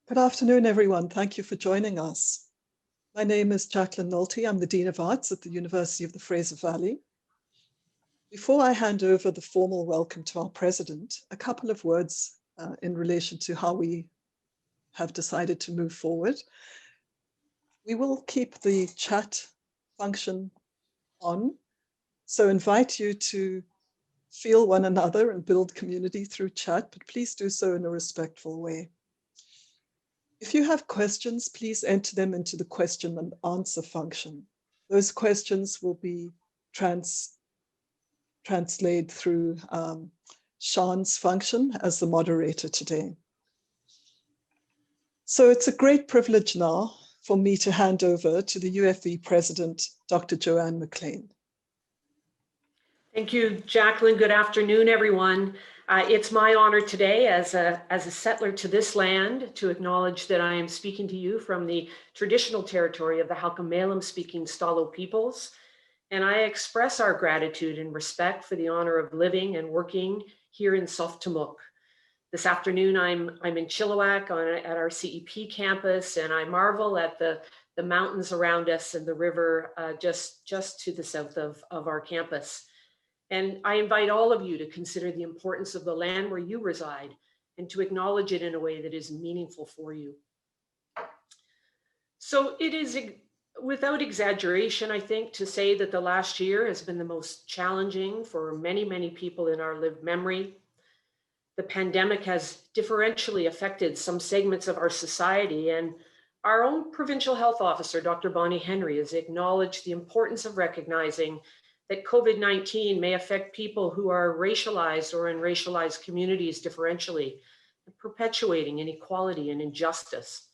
Good afternoon, everyone. Thank you for joining us. My name is Jacqueline Nolte. I'm the Dean of Arts at the University of the Fraser Valley. Before I hand over the formal welcome to our president, a couple of words in relation to how we have decided to move forward. We will keep the chat function on, so invite you to feel one another and build community through chat, but please do so in a respectful way. If you have questions, please enter them into the question and answer function. Those questions will be translated through Sean's function as the moderator today. So it's a great privilege now for me to hand over to the UFV President, Dr. Joanne McLean. Thank you, Jacqueline. Good afternoon, everyone. It's my honor today as a settler to this land to acknowledge that I am speaking to you from the traditional territory of the Halkomelem speaking Stalo peoples. And I express our gratitude and respect for the honor of living and working here in South Tumuk. This afternoon, I'm in Chilliwack at our CEP campus, and I marvel at the mountains around us and the river just to the south of our campus. And I invite all of you to consider the importance of the land where you reside and to acknowledge it in a way that is meaningful for you. So it is without exaggeration, I think, to say that the last year has been the most challenging for many, many people in our lived memory. The pandemic has differentially affected some segments of our society, and our own provincial health officer, Dr. Bonnie Henry, has acknowledged the importance of recognizing that COVID-19 may affect people who are racialized or in racialized communities differentially, perpetuating inequality and injustice.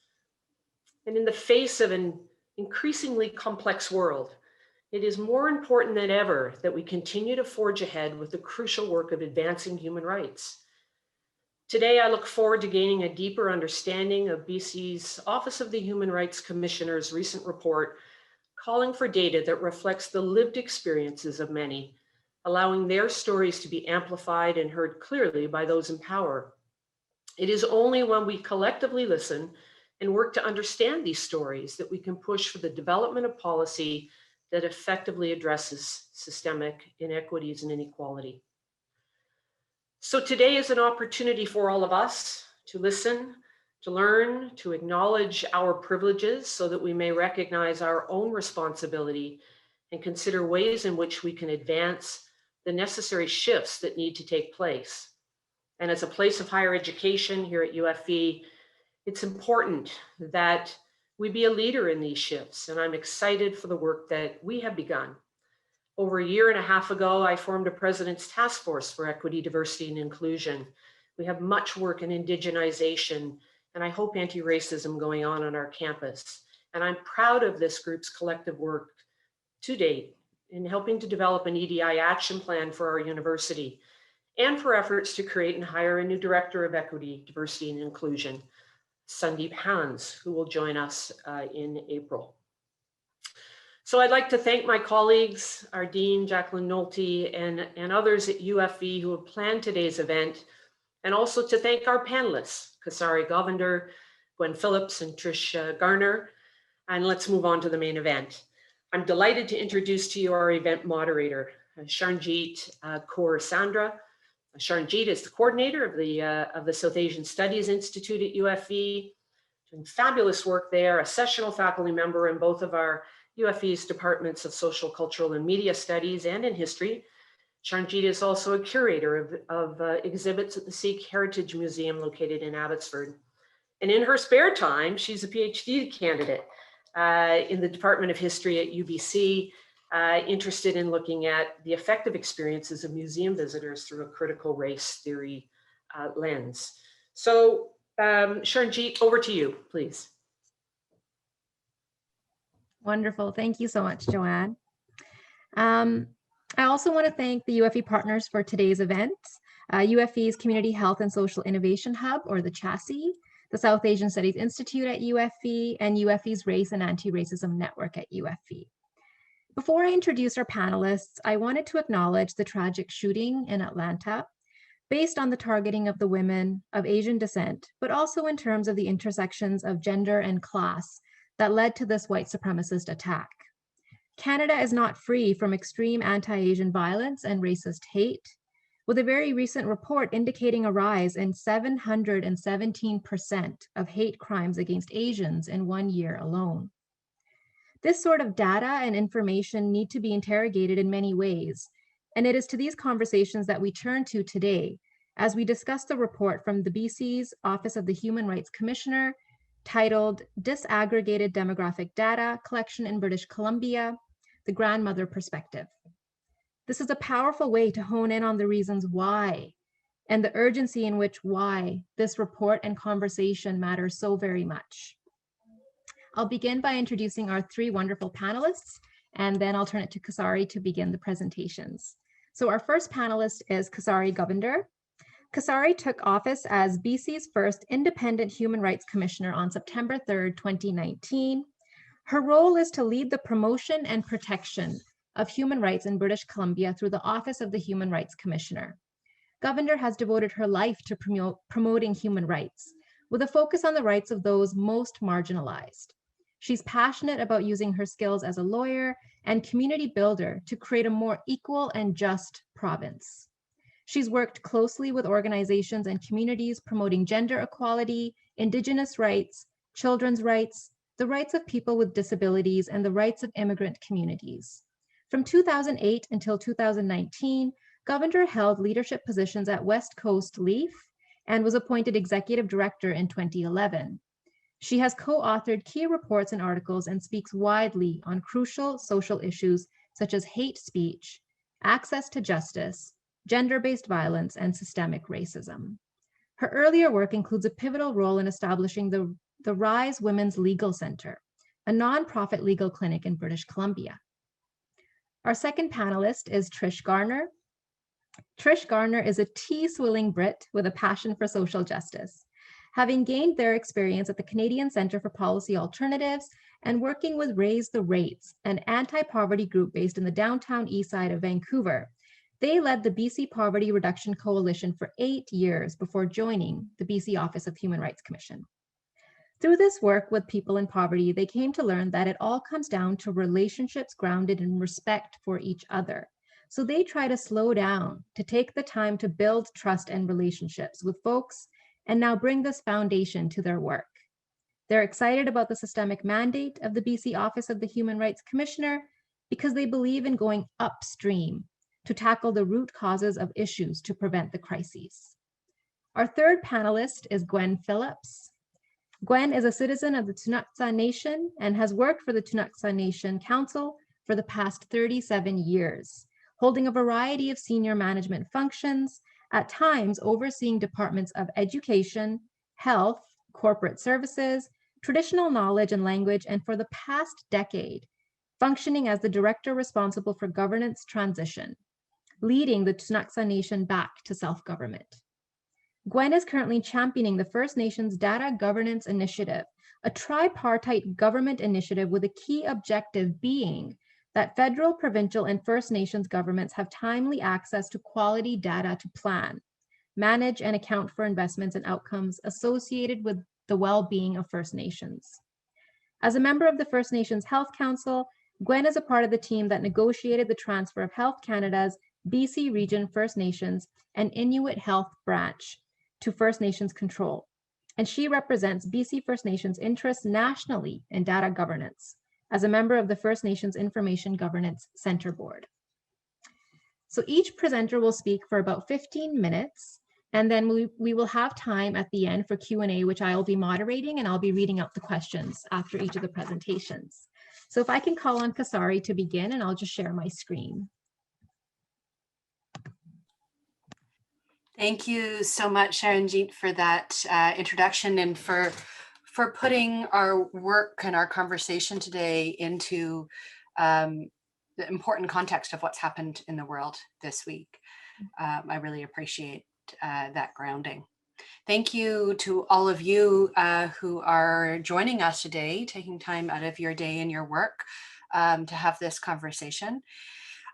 And in the face of an increasingly complex world, it is more important than ever that we continue to forge ahead with the crucial work of advancing human rights. Today, I look forward to gaining a deeper understanding of BC's Office of the Human Rights Commissioner's recent report calling for data that reflects the lived experiences of many, allowing their stories to be amplified and heard clearly by those in power. It is only when we collectively listen and work to understand these stories that we can push for the development of policy that effectively addresses systemic inequities and inequality. So today is an opportunity for all of us to listen, to learn, to acknowledge our privileges so that we may recognize our own responsibility and consider ways in which we can advance the necessary shifts that need to take place. And as a place of higher education here at UFV, it's important that we be a leader in these shifts, and I'm excited for the work that we have begun. Over a year and a half ago, I formed a President's Task Force for Equity, Diversity, and Inclusion. We have much work in indigenization, and I hope anti-racism going on our campus. And I'm proud of this group's collective work to date in helping to develop an EDI action plan for our university and for efforts to create and hire a new Director of Equity, Diversity, and Inclusion, Sandeep Hans, who will join us in April. So I'd like to thank my colleagues, our Dean, Jacqueline Nolte, and others at UFV who have planned today's event, and also to thank our panelists, Kasarai, Govender, Gwen Phillips, and Trish Garner. And let's move on to the main event. I'm delighted to introduce to you our event moderator, Sharnjeet Kaur Sandra. Sharnjeet is the coordinator of the South Asian Studies Institute at UFV, doing fabulous work there, a sessional faculty member in both of our UFV's departments of Social, Cultural, and Media Studies and in History. Sharnjeet is also a curator of exhibits at the Sikh Heritage Museum located in Abbotsford. And in her spare time, she's a PhD candidate in the Department of History at UBC, interested in looking at the effective experiences of museum visitors through a critical race theory lens. So Sharnjeet, over to you, please. Wonderful. Thank you so much, Joanne. I also want to thank the UFV partners for today's event, UFV's Community Health and Social Innovation Hub, or the CHASI, the South Asian Studies Institute at UFV, and UFV's Race and Anti-Racism Network at UFV. Before I introduce our panelists, I wanted to acknowledge the tragic shooting in Atlanta. based on the targeting of the women of Asian descent, but also in terms of the intersections of gender and class that led to this white supremacist attack. Canada is not free from extreme anti-Asian violence and racist hate, with a very recent report indicating a rise in 717% of hate crimes against Asians in 1 year alone. This sort of data and information need to be interrogated in many ways, and it is to these conversations that we turn to today as we discuss the report from the BC's Office of the Human Rights Commissioner titled Disaggregated Demographic Data Collection in British Columbia, the Grandmother Perspective. This is a powerful way to hone in on the reasons why and the urgency in which why this report and conversation matters so very much. I'll begin by introducing our three wonderful panelists, and then I'll turn it to Kasarai to begin the presentations. So our first panelist is Kasarai Govender. Kasarai took office as BC's first independent human rights commissioner on September 3rd, 2019. Her role is to lead the promotion and protection of human rights in British Columbia through the Office of the Human Rights Commissioner. Govender has devoted her life to promoting human rights, with a focus on the rights of those most marginalized. She's passionate about using her skills as a lawyer and community builder to create a more equal and just province. She's worked closely with organizations and communities promoting gender equality, Indigenous rights, children's rights, the rights of people with disabilities, and the rights of immigrant communities. From 2008 until 2019, Govender held leadership positions at West Coast Leaf and was appointed executive director in 2011. She has co-authored key reports and articles and speaks widely on crucial social issues such as hate speech, access to justice, gender-based violence, and systemic racism. Her earlier work includes a pivotal role in establishing the Rise Women's Legal Center, a nonprofit legal clinic in British Columbia. Our second panelist is Trish Garner. Trish Garner is a tea-swilling Brit with a passion for social justice. Having gained their experience at the Canadian Centre for Policy Alternatives and working with Raise the Rates, an anti-poverty group based in the downtown east side of Vancouver, they led the BC Poverty Reduction Coalition for 8 years before joining the BC Office of Human Rights Commission. Through this work with people in poverty, they came to learn that it all comes down to relationships grounded in respect for each other. So they try to slow down, to take the time to build trust and relationships with folks, and now bring this foundation to their work. They're excited about the systemic mandate of the BC Office of the Human Rights Commissioner because they believe in going upstream to tackle the root causes of issues to prevent the crises. Our third panelist is Gwen Phillips. Gwen is a citizen of the Tunaksa Nation and has worked for the Tunaksa Nation Council for the past 37 years, holding a variety of senior management functions, at times overseeing departments of education, health, corporate services, traditional knowledge and language, and for the past decade, functioning as the director responsible for governance transition, leading the Tunaksa Nation back to self-government. Gwen is currently championing the First Nations Data Governance Initiative, a tripartite government initiative with a key objective being that federal, provincial, and First Nations governments have timely access to quality data to plan, manage, and account for investments and outcomes associated with the well-being of First Nations. As a member of the First Nations Health Council, Gwen is a part of the team that negotiated the transfer of Health Canada's BC Region First Nations and Inuit Health Branch to First Nations control, and she represents BC First Nations interests nationally in data governance as a member of the First Nations Information Governance Center Board. So each presenter will speak for about 15 minutes, and then we will have time at the end for Q&A, which I will be moderating, and I'll be reading out the questions after each of the presentations. So if I can call on Kasarai to begin, and I'll just share my screen. Thank you so much, Sharanjeet, for that introduction and for putting our work and our conversation today into the important context of what's happened in the world this week. I really appreciate that grounding. Thank you to all of you who are joining us today, taking time out of your day and your work to have this conversation.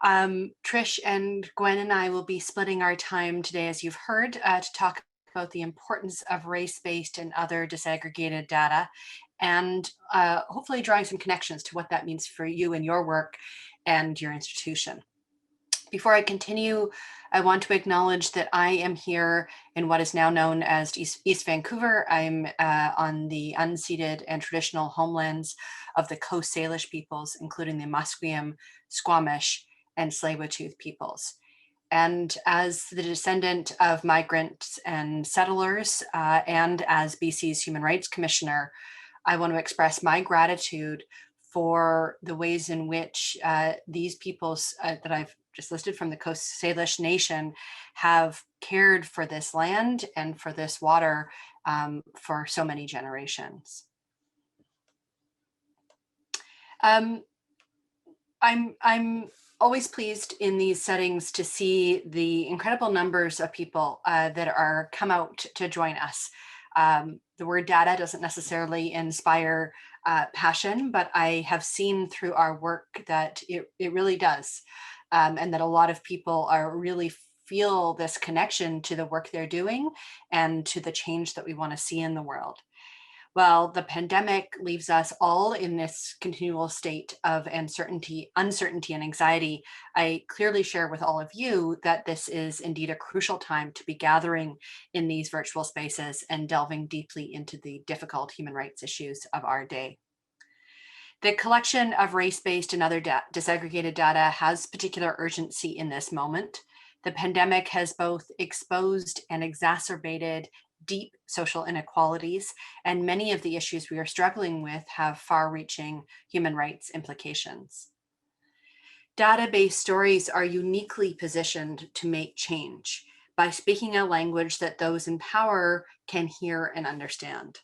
Trish and Gwen and I will be splitting our time today, as you've heard, to talk about the importance of race-based and other disaggregated data, and hopefully drawing some connections to what that means for you and your work and your institution. Before I continue, I want to acknowledge that I am here in what is now known as East Vancouver. I'm on the unceded and traditional homelands of the Coast Salish peoples, including the Musqueam, Squamish, and Tsleil-Waututh peoples. And as the descendant of migrants and settlers, and as BC's Human Rights Commissioner, I want to express my gratitude for the ways in which these peoples that I've just listed from the Coast Salish Nation have cared for this land and for this water for so many generations. I'm always pleased in these settings to see the incredible numbers of people that are come out to join us. The word data doesn't necessarily inspire passion, but I have seen through our work that it really does. And that a lot of people are really feel this connection to the work they're doing and to the change that we want to see in the world. Well, the pandemic leaves us all in this continual state of uncertainty and anxiety. I clearly share with all of you that this is indeed a crucial time to be gathering in these virtual spaces and delving deeply into the difficult human rights issues of our day. The collection of race-based and other disaggregated data has particular urgency in this moment. The pandemic has both exposed and exacerbated deep social inequalities, and many of the issues we are struggling with have far-reaching human rights implications. Data-based stories are uniquely positioned to make change by speaking a language that those in power can hear and understand.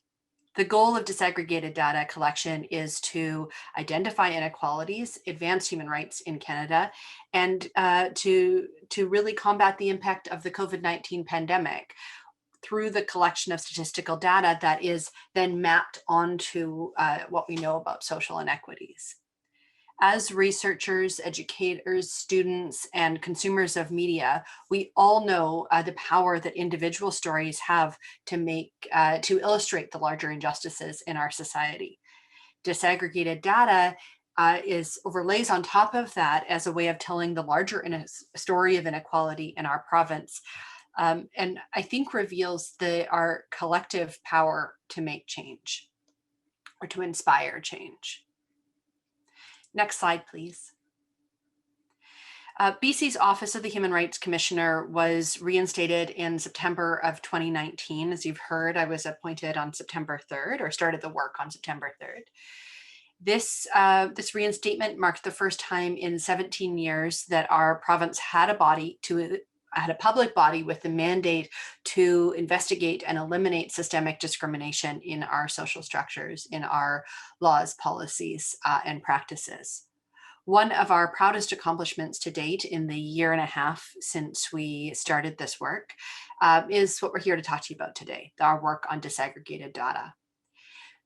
The goal of disaggregated data collection is to identify inequalities, advance human rights in Canada, and to really combat the impact of the COVID-19 pandemic through the collection of statistical data that is then mapped onto what we know about social inequities. As researchers, educators, students, and consumers of media, we all know the power that individual stories have to illustrate the larger injustices in our society. Disaggregated data overlays on top of that as a way of telling the larger story of inequality in our province, and I think reveals our collective power to make change or to inspire change. Next slide, please. BC's Office of the Human Rights Commissioner was reinstated in September of 2019. As you've heard, I was appointed on September 3rd, or started the work on September 3rd. This reinstatement marked the first time in 17 years that our province had a public body with the mandate to investigate and eliminate systemic discrimination in our social structures, in our laws, policies, and practices. One of our proudest accomplishments to date in the year and a half since we started this work is what we're here to talk to you about today, our work on disaggregated data.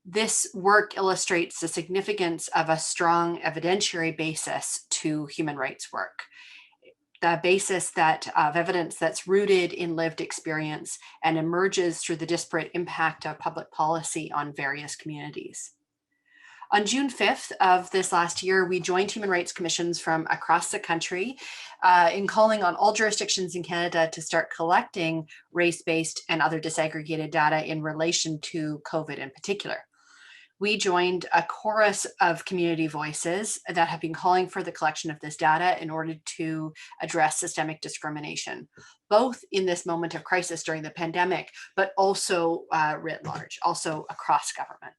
This work illustrates the significance of a strong evidentiary basis to human rights work. The basis of evidence that's rooted in lived experience and emerges through the disparate impact of public policy on various communities. On June 5th of this last year, we joined human rights commissions from across the country in calling on all jurisdictions in Canada to start collecting race-based and other disaggregated data in relation to COVID in particular. We joined a chorus of community voices that have been calling for the collection of this data in order to address systemic discrimination, both in this moment of crisis during the pandemic, but also writ large, also across government.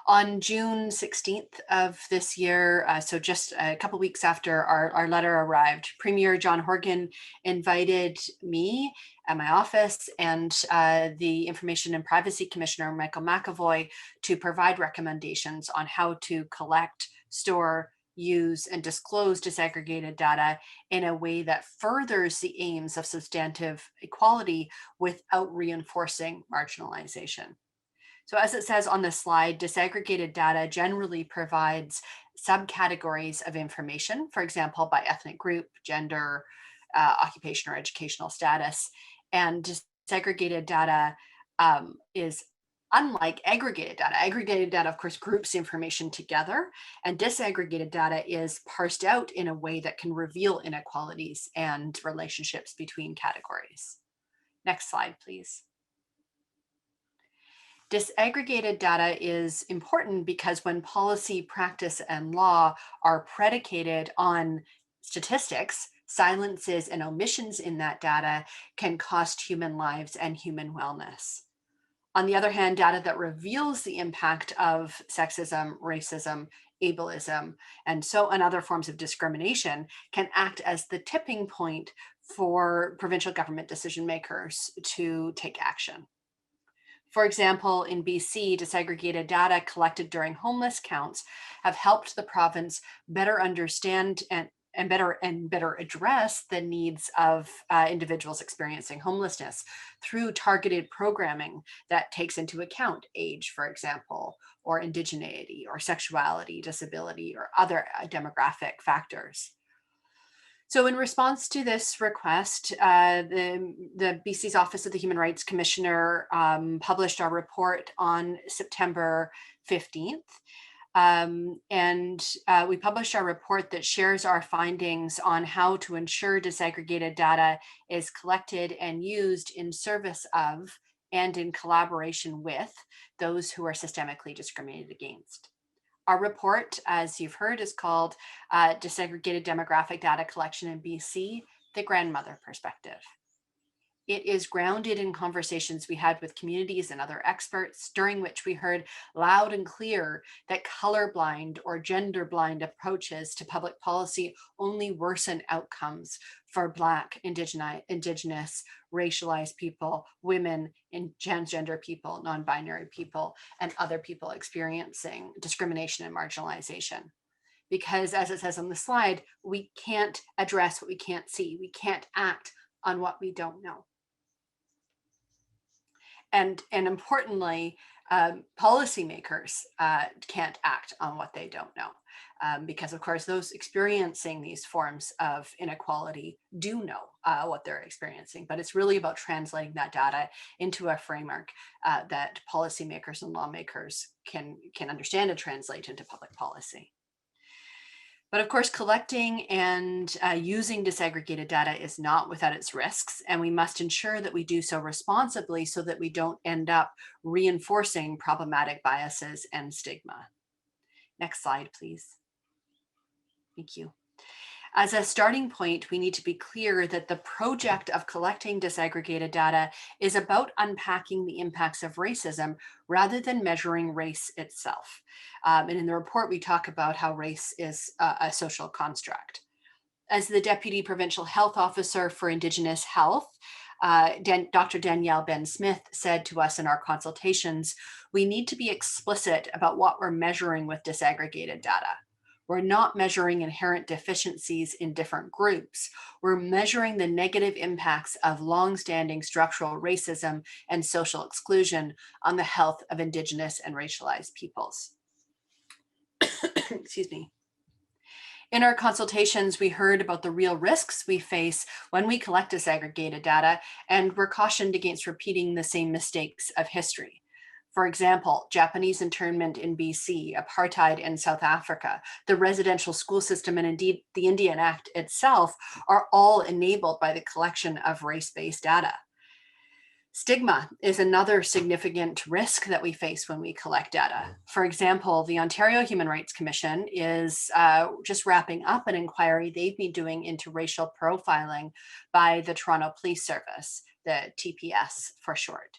On June 16th of this year, so just a couple weeks after our letter arrived, Premier John Horgan invited me at my office and the Information and Privacy Commissioner, Michael McAvoy, to provide recommendations on how to collect, store, use, and disclose disaggregated data in a way that furthers the aims of substantive equality without reinforcing marginalization. So as it says on the slide, disaggregated data generally provides subcategories of information, for example, by ethnic group, gender, occupation or educational status. And disaggregated data is unlike aggregated data. Aggregated data, of course, groups information together, and disaggregated data is parsed out in a way that can reveal inequalities and relationships between categories. Next slide, please. Disaggregated data is important because when policy, practice, and law are predicated on statistics, silences and omissions in that data can cost human lives and human wellness. On the other hand, data that reveals the impact of sexism, racism, ableism, and other forms of discrimination can act as the tipping point for provincial government decision makers to take action. For example, in BC, disaggregated data collected during homeless counts have helped the province better understand and better address the needs of individuals experiencing homelessness through targeted programming that takes into account age, for example, or indigeneity, or sexuality, disability, or other demographic factors. So in response to this request, the BC's Office of the Human Rights Commissioner published our report on September 15th. We published our report that shares our findings on how to ensure disaggregated data is collected and used in service of and in collaboration with those who are systemically discriminated against. Our report, as you've heard, is called Disaggregated Demographic Data Collection in BC, the Grandmother Perspective. It is grounded in conversations we had with communities and other experts, during which we heard loud and clear that colorblind or gender-blind approaches to public policy only worsen outcomes for Black, Indigenous, racialized people, women, and transgender people, non-binary people, and other people experiencing discrimination and marginalization. Because as it says on the slide, we can't address what we can't see. We can't act on what we don't know. And importantly, policymakers can't act on what they don't know, because of course those experiencing these forms of inequality do know what they're experiencing, but it's really about translating that data into a framework that policymakers and lawmakers can understand and translate into public policy. But of course, collecting and using disaggregated data is not without its risks, and we must ensure that we do so responsibly so that we don't end up reinforcing problematic biases and stigma. Next slide, please. Thank you. As a starting point, we need to be clear that the project of collecting disaggregated data is about unpacking the impacts of racism rather than measuring race itself. And in the report, we talk about how race is a social construct. As the Deputy Provincial Health Officer for Indigenous Health, Dr. Danielle Ben-Smith said to us in our consultations, we need to be explicit about what we're measuring with disaggregated data. We're not measuring inherent deficiencies in different groups. We're measuring the negative impacts of longstanding structural racism and social exclusion on the health of Indigenous and racialized peoples. Excuse me. In our consultations, we heard about the real risks we face when we collect disaggregated data, and we're cautioned against repeating the same mistakes of history. For example, Japanese internment in BC, apartheid in South Africa, the residential school system, and indeed the Indian Act itself are all enabled by the collection of race-based data. Stigma is another significant risk that we face when we collect data. For example, the Ontario Human Rights Commission is just wrapping up an inquiry they've been doing into racial profiling by the Toronto Police Service, the TPS for short.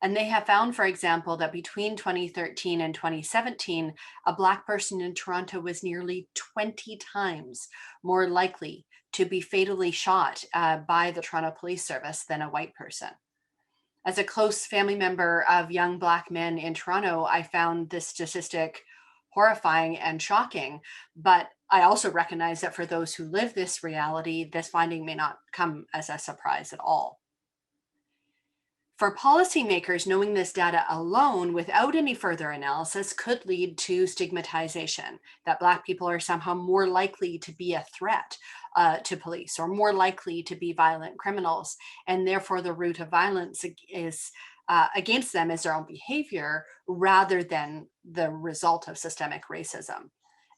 And they have found, for example, that between 2013 and 2017, a Black person in Toronto was nearly 20 times more likely to be fatally shot by the Toronto Police Service than a white person. As a close family member of young Black men in Toronto, I found this statistic horrifying and shocking, but I also recognize that for those who live this reality, this finding may not come as a surprise at all. For policymakers, knowing this data alone without any further analysis could lead to stigmatization, that Black people are somehow more likely to be a threat to police or more likely to be violent criminals, and therefore the root of violence is against them is their own behavior rather than the result of systemic racism.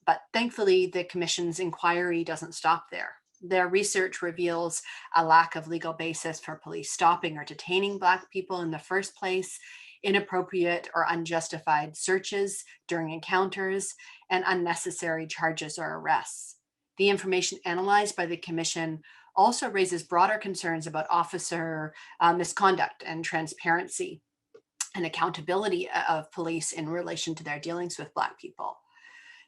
But thankfully, the Commission's inquiry doesn't stop there. Their research reveals a lack of legal basis for police stopping or detaining Black people in the first place, inappropriate or unjustified searches during encounters, and unnecessary charges or arrests. The information analyzed by the Commission also raises broader concerns about officer misconduct and transparency and accountability of police in relation to their dealings with Black people.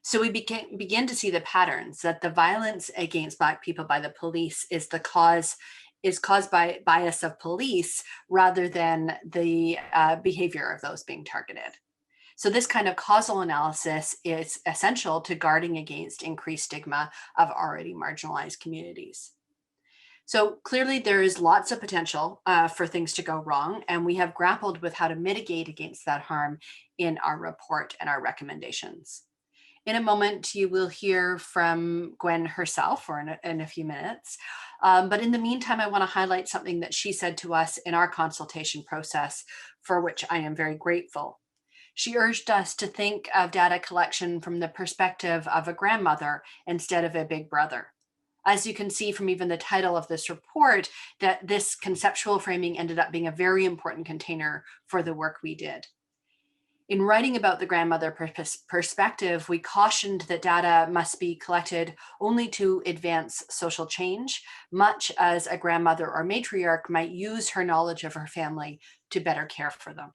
So we begin to see the patterns that the violence against Black people by the police is caused by bias of police rather than the behavior of those being targeted. So this kind of causal analysis is essential to guarding against increased stigma of already marginalized communities. So clearly there is lots of potential for things to go wrong, and we have grappled with how to mitigate against that harm in our report and our recommendations. In a moment, you will hear from Gwen herself, or in a few minutes. But in the meantime, I want to highlight something that she said to us in our consultation process, for which I am very grateful. She urged us to think of data collection from the perspective of a grandmother instead of a big brother. As you can see from even the title of this report, that this conceptual framing ended up being a very important container for the work we did. In writing about the grandmother perspective, we cautioned that data must be collected only to advance social change, much as a grandmother or matriarch might use her knowledge of her family to better care for them.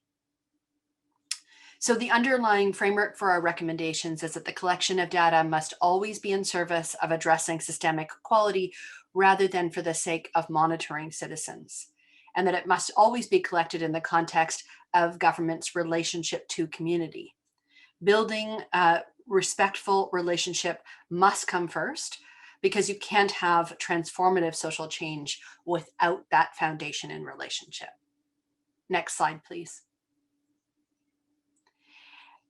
So the underlying framework for our recommendations is that the collection of data must always be in service of addressing systemic equality rather than for the sake of monitoring citizens, and that it must always be collected in the context of government's relationship to community. Building a respectful relationship must come first, because you can't have transformative social change without that foundation in relationship. Next slide, please.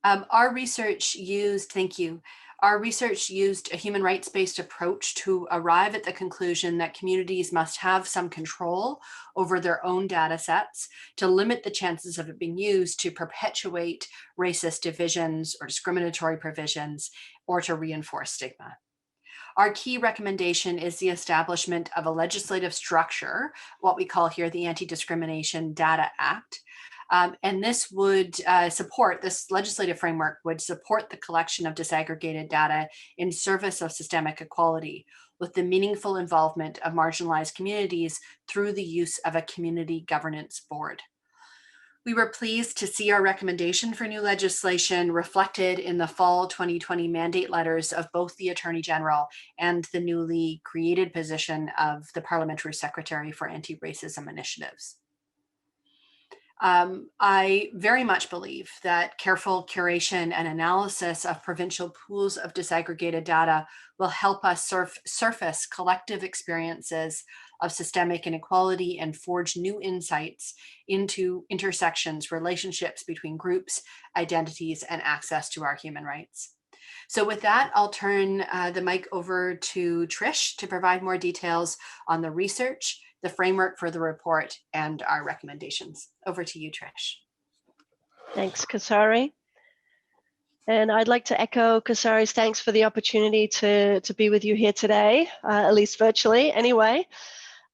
Our research used a human rights-based approach to arrive at the conclusion that communities must have some control over their own data sets to limit the chances of it being used to perpetuate racist divisions or discriminatory provisions or to reinforce stigma. Our key recommendation is the establishment of a legislative structure, what we call here the Anti-Discrimination Data Act. And this would this legislative framework would support the collection of disaggregated data in service of systemic equality, with the meaningful involvement of marginalized communities through the use of a community governance board. We were pleased to see our recommendation for new legislation reflected in the fall 2020 mandate letters of both the Attorney General and the newly created position of the Parliamentary Secretary for Anti-Racism Initiatives. I very much believe that careful curation and analysis of provincial pools of disaggregated data will help us surface collective experiences of systemic inequality and forge new insights into intersections, relationships between groups, identities, and access to our human rights. So with that, I'll turn the mic over to Trish to provide more details on the research, the framework for the report, and our recommendations. Over to you, Trish. Thanks, Kasarai. And I'd like to echo Kasarai's thanks for the opportunity to be with you here today, at least virtually anyway.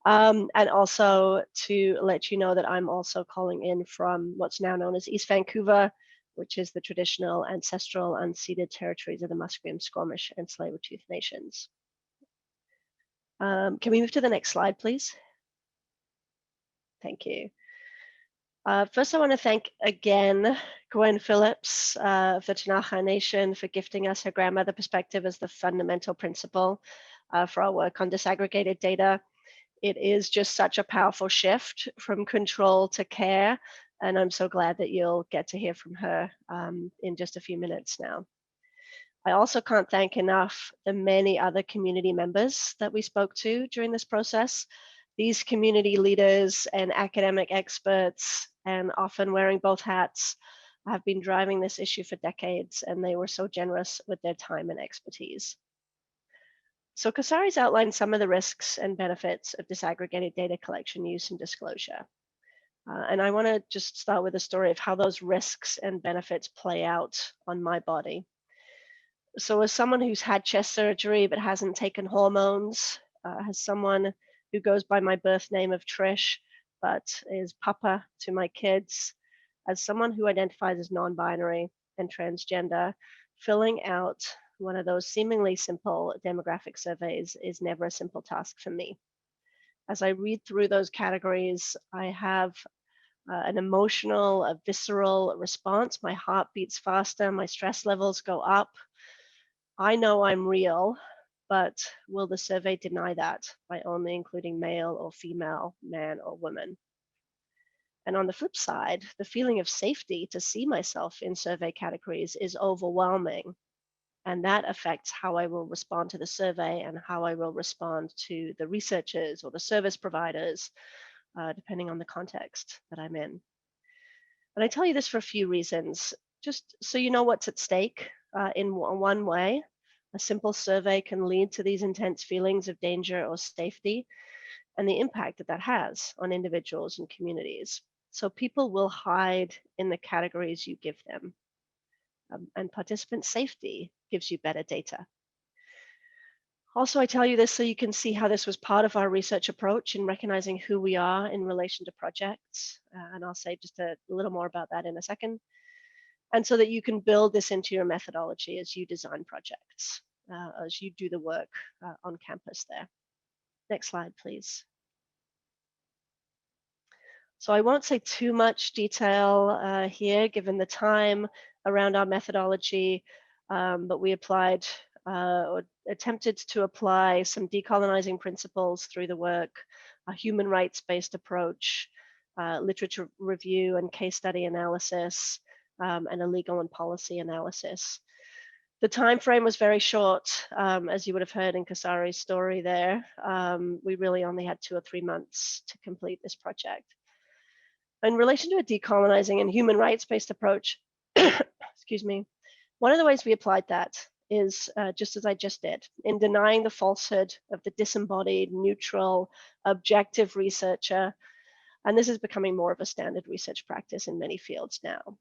And also to let you know that I'm also calling in from what's now known as East Vancouver, which is the traditional ancestral unceded territories of the Musqueam, Squamish, and Tsleil-Waututh nations. Can we move to the next slide, please? Thank you. First, I want to thank again Gwen Phillips of the Ktunaxa Nation for gifting us her grandmother perspective as the fundamental principle for our work on disaggregated data. It is just such a powerful shift from control to care, and I'm so glad that you'll get to hear from her in just a few minutes now. I also can't thank enough the many other community members that we spoke to during this process. These community leaders and academic experts, and often wearing both hats, have been driving this issue for decades, and they were so generous with their time and expertise. So Kasari's outlined some of the risks and benefits of disaggregated data collection, use, and disclosure. And I want to just start with a story of how those risks and benefits play out on my body. So as someone who's had chest surgery but hasn't taken hormones, as someone who goes by my birth name of Trish, but is Papa to my kids, as someone who identifies as non-binary and transgender, filling out one of those seemingly simple demographic surveys is never a simple task for me. As I read through those categories, I have an emotional, a visceral response. My heart beats faster, my stress levels go up. I know I'm real, but will the survey deny that by only including male or female, man or woman? And on the flip side, the feeling of safety to see myself in survey categories is overwhelming. And that affects how I will respond to the survey and how I will respond to the researchers or the service providers, depending on the context that I'm in. And I tell you this for a few reasons, just so you know what's at stake. In one way, a simple survey can lead to these intense feelings of danger or safety and the impact that that has on individuals and communities. So people will hide in the categories you give them. And participant safety gives you better data. Also, I tell you this so you can see how this was part of our research approach in recognizing who we are in relation to projects. And I'll say just a little more about that in a second. And so that you can build this into your methodology as you design projects, as you do the work on campus there. Next slide, please. So I won't say too much detail here, given the time around our methodology, but we applied or attempted to apply some decolonizing principles through the work, a human rights-based approach, literature review and case study analysis, and a legal and policy analysis. The time frame was very short, as you would have heard in Kasari's story there. We really only had 2 or 3 months to complete this project. In relation to a decolonizing and human rights-based approach, excuse me, one of the ways we applied that is just as I just did, in denying the falsehood of the disembodied, neutral, objective researcher. And this is becoming more of a standard research practice in many fields now.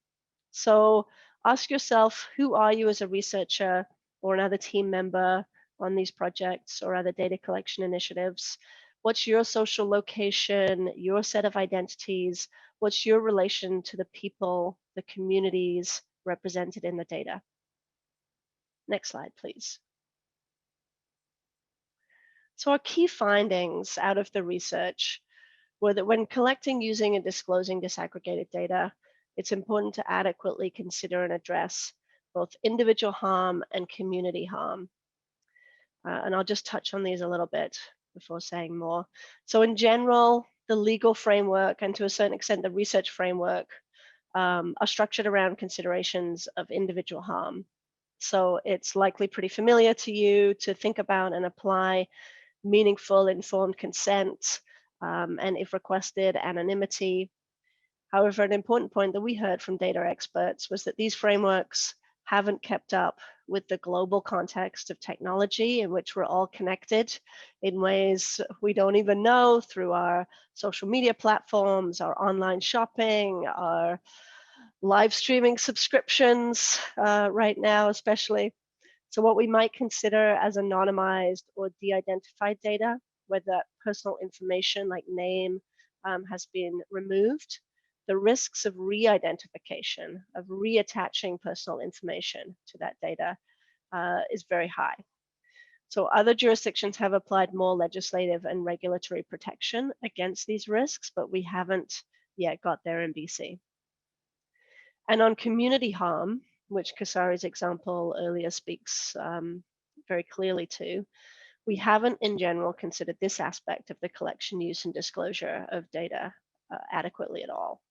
So ask yourself, who are you as a researcher or another team member on these projects or other data collection initiatives? What's your social location, your set of identities? What's your relation to the people, the communities represented in the data? Next slide, please. So our key findings out of the research were that when collecting, using, and disclosing disaggregated data, it's important to adequately consider and address both individual harm and community harm. And I'll just touch on these a little bit before saying more. So in general, the legal framework and to a certain extent the research framework are structured around considerations of individual harm. So it's likely pretty familiar to you to think about and apply meaningful informed consent and, if requested, anonymity. However, an important point that we heard from data experts was that these frameworks haven't kept up with the global context of technology in which we're all connected in ways we don't even know through our social media platforms, our online shopping, our live streaming subscriptions right now, especially. So what we might consider as anonymized or de-identified data, where that personal information like name has been removed, the risks of re-identification, of reattaching personal information to that data is very high. So other jurisdictions have applied more legislative and regulatory protection against these risks, but we haven't yet got there in BC. And on community harm, which Kasari's example earlier speaks very clearly to, we haven't in general considered this aspect of the collection, use, and disclosure of data adequately at all.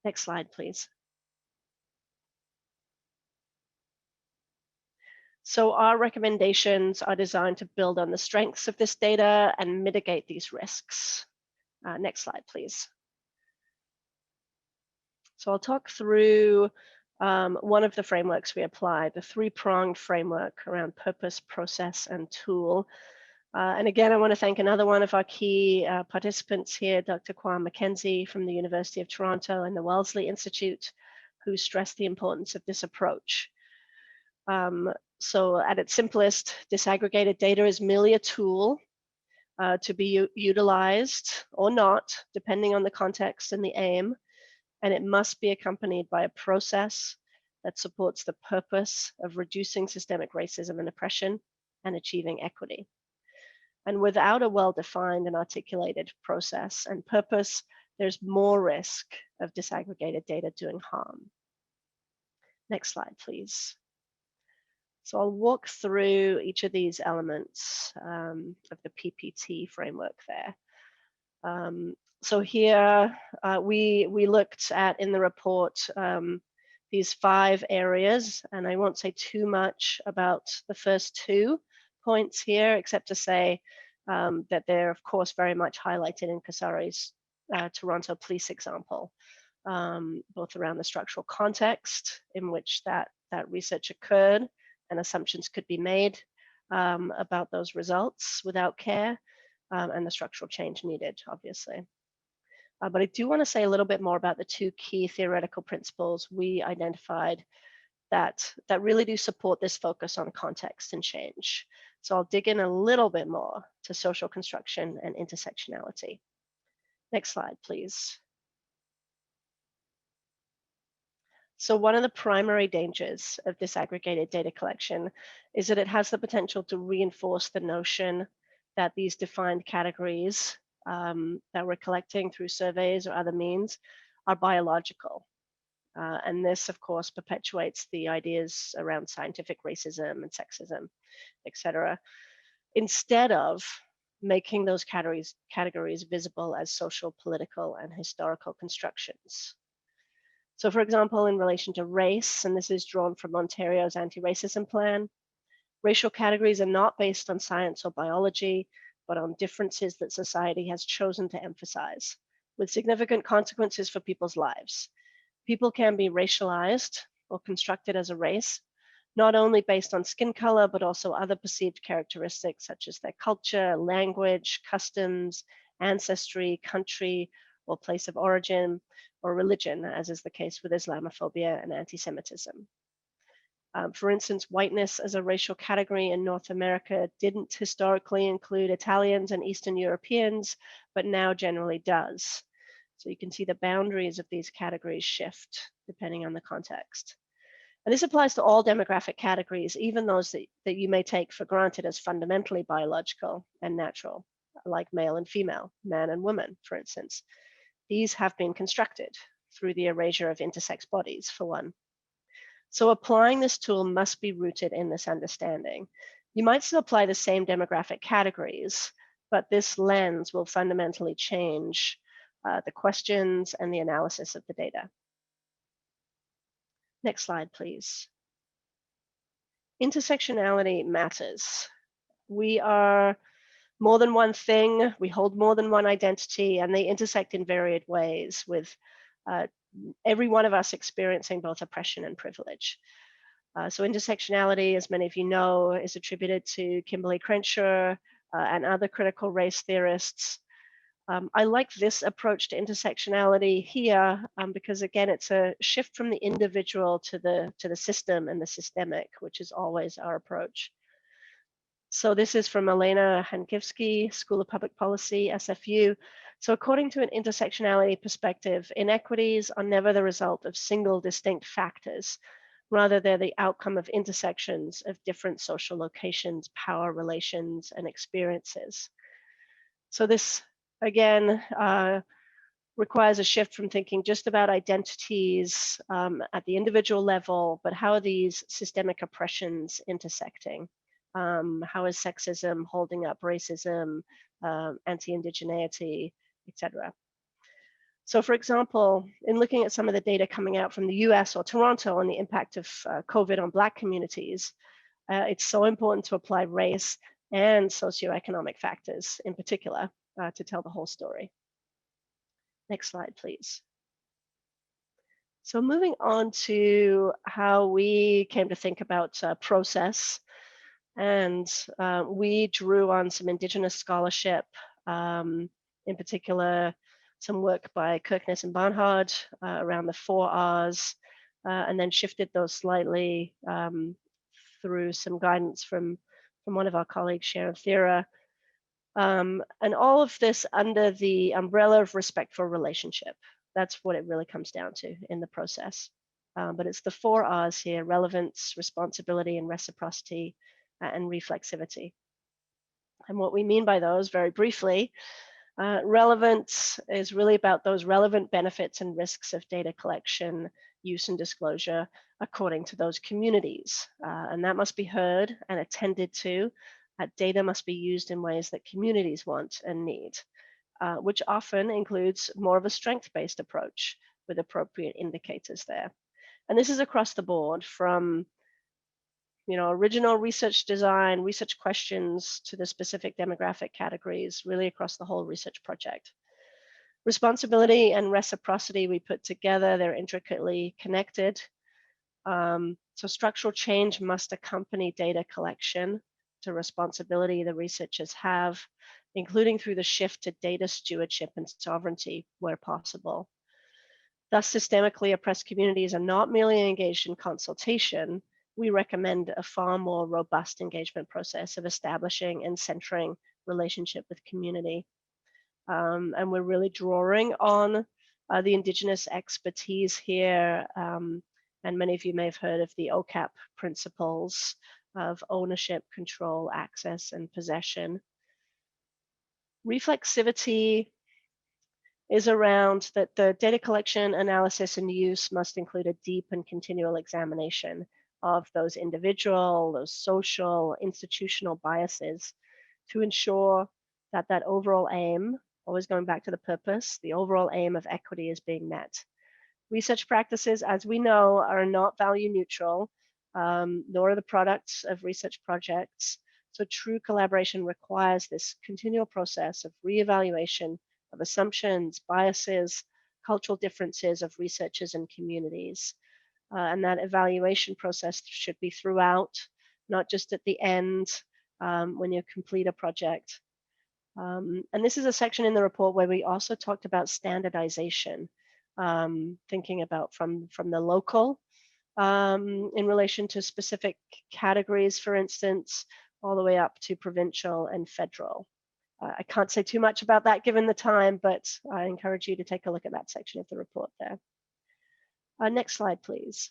Next slide, please. So our recommendations are designed to build on the strengths of this data and mitigate these risks. Next slide, please. So I'll talk through one of the frameworks we apply, the three-pronged framework around purpose, process, and tool. And again, I want to thank another one of our key participants here, Dr. Kwame McKenzie from the University of Toronto and the Wellesley Institute, who stressed the importance of this approach. So at its simplest, disaggregated data is merely a tool to be utilized or not, depending on the context and the aim, and it must be accompanied by a process that supports the purpose of reducing systemic racism and oppression and achieving equity. And without a well-defined and articulated process and purpose, there's more risk of disaggregated data doing harm. Next slide, please. So I'll walk through each of these elements of the PPT framework there. So here we looked at in the report these 5 areas, and I won't say too much about the first 2 points here, except to say that they're of course very much highlighted in Kasarai's Toronto police example, both around the structural context in which that research occurred and assumptions could be made about those results without care, and the structural change needed, obviously. But I do want to say a little bit more about the 2 key theoretical principles we identified that really do support this focus on context and change. So I'll dig in a little bit more to social construction and intersectionality. Next slide, please. So one of the primary dangers of disaggregated data collection is that it has the potential to reinforce the notion that these defined categories that we're collecting through surveys or other means are biological. And this, of course, perpetuates the ideas around scientific racism and sexism, etc., instead of making those categories visible as social, political, and historical constructions. So for example, in relation to race, and this is drawn from Ontario's anti-racism plan, racial categories are not based on science or biology, but on differences that society has chosen to emphasize, with significant consequences for people's lives. People can be racialized or constructed as a race, not only based on skin color, but also other perceived characteristics such as their culture, language, customs, ancestry, country, or place of origin, or religion, as is the case with Islamophobia and anti-Semitism. For instance, whiteness as a racial category in North America didn't historically include Italians and Eastern Europeans, but now generally does. So you can see the boundaries of these categories shift depending on the context. And this applies to all demographic categories, even those that you may take for granted as fundamentally biological and natural, like male and female, man and woman, for instance. These have been constructed through the erasure of intersex bodies, for one. So applying this tool must be rooted in this understanding. You might still apply the same demographic categories, but this lens will fundamentally change the questions and the analysis of the data. Next slide, please. Intersectionality matters. We are more than one thing, we hold more than one identity, and they intersect in varied ways with every one of us experiencing both oppression and privilege. So intersectionality, as many of you know, is attributed to Kimberly Crenshaw and other critical race theorists. I like this approach to intersectionality here because, again, it's a shift from the individual to the system and the systemic, which is always our approach. So this is from Elena Hankivsky, School of Public Policy, SFU. So according to an intersectionality perspective, inequities are never the result of single distinct factors. Rather, they're the outcome of intersections of different social locations, power relations, and experiences. So this, again, requires a shift from thinking just about identities at the individual level, but how are these systemic oppressions intersecting? How is sexism holding up racism, anti-indigeneity, etc.? So for example, in looking at some of the data coming out from the US or Toronto on the impact of COVID on Black communities, it's so important to apply race and socioeconomic factors in particular to tell the whole story. Next slide, please. So moving on to how we came to think about process, and we drew on some Indigenous scholarship, in particular, some work by Kirkness and Barnhard around the 4 R's, and then shifted those slightly through some guidance from one of our colleagues, Sharon Thera, and all of this under the umbrella of respectful relationship. That's what it really comes down to in the process. But it's the 4 R's here: relevance, responsibility, and reciprocity, and reflexivity. And what we mean by those, very briefly, relevance is really about those relevant benefits and risks of data collection, use, and disclosure according to those communities. And that must be heard and attended to. Data must be used in ways that communities want and need, which often includes more of a strength-based approach with appropriate indicators there. And this is across the board, from original research design, research questions, to the specific demographic categories, really across the whole research project. Responsibility and reciprocity we put together, they're intricately connected. So structural change must accompany data collection. To responsibility the researchers have, including through the shift to data stewardship and sovereignty where possible. Thus, systemically oppressed communities are not merely engaged in consultation. We recommend a far more robust engagement process of establishing and centering relationship with community. And we're really drawing on the Indigenous expertise here. And many of you may have heard of the OCAP principles of ownership, control, access, and possession. Reflexivity is around that the data collection, analysis, and use must include a deep and continual examination of those individual, those social, institutional biases to ensure that that overall aim, always going back to the purpose, the overall aim of equity is being met. Research practices, as we know, are not value neutral, nor are the products of research projects. So true collaboration requires this continual process of reevaluation of assumptions, biases, cultural differences of researchers and communities. And that evaluation process should be throughout, not just at the end when you complete a project. And this is a section in the report where we also talked about standardization, thinking about from the local in relation to specific categories, for instance, all the way up to provincial and federal. I can't say too much about that given the time, but I encourage you to take a look at that section of the report there. Next slide, please.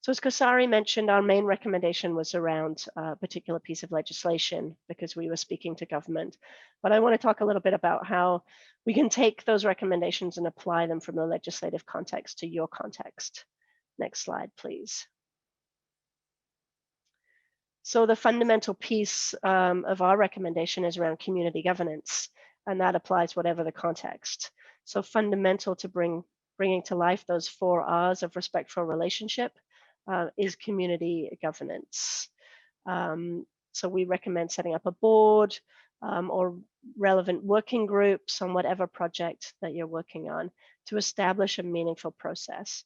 So as Kasarai mentioned, our main recommendation was around a particular piece of legislation because we were speaking to government. But I want to talk a little bit about how we can take those recommendations and apply them from the legislative context to your context. Next slide, please. So the fundamental piece of our recommendation is around community governance, and that applies whatever the context. So fundamental to bringing to life those 4 R's of respectful relationship is community governance. So we recommend setting up a board or relevant working groups on whatever project that you're working on to establish a meaningful process.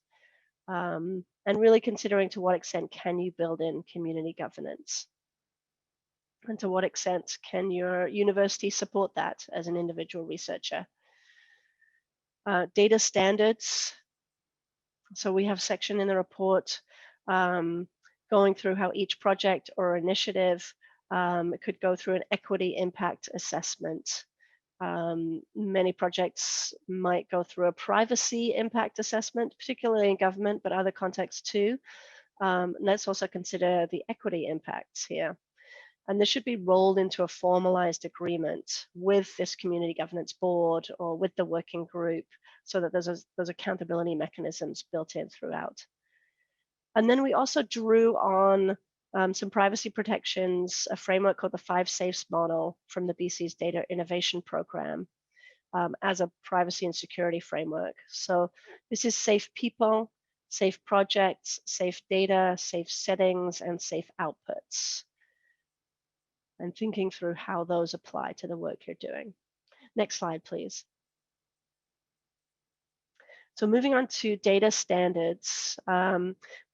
And really considering to what extent can you build in community governance? And to what extent can your university support that as an individual researcher? Data standards. So we have a section in the report going through how each project or initiative could go through an equity impact assessment. Many projects might go through a privacy impact assessment, particularly in government, but other contexts too. Let's also consider the equity impacts here. And this should be rolled into a formalized agreement with this community governance board or with the working group so that there's accountability mechanisms built in throughout. And then we also drew on some privacy protections, a framework called the 5 Safes model from the BC's Data Innovation Program as a privacy and security framework. So this is safe people, safe projects, safe data, safe settings, and safe outputs. And thinking through how those apply to the work you're doing. Next slide, please. So moving on to data standards,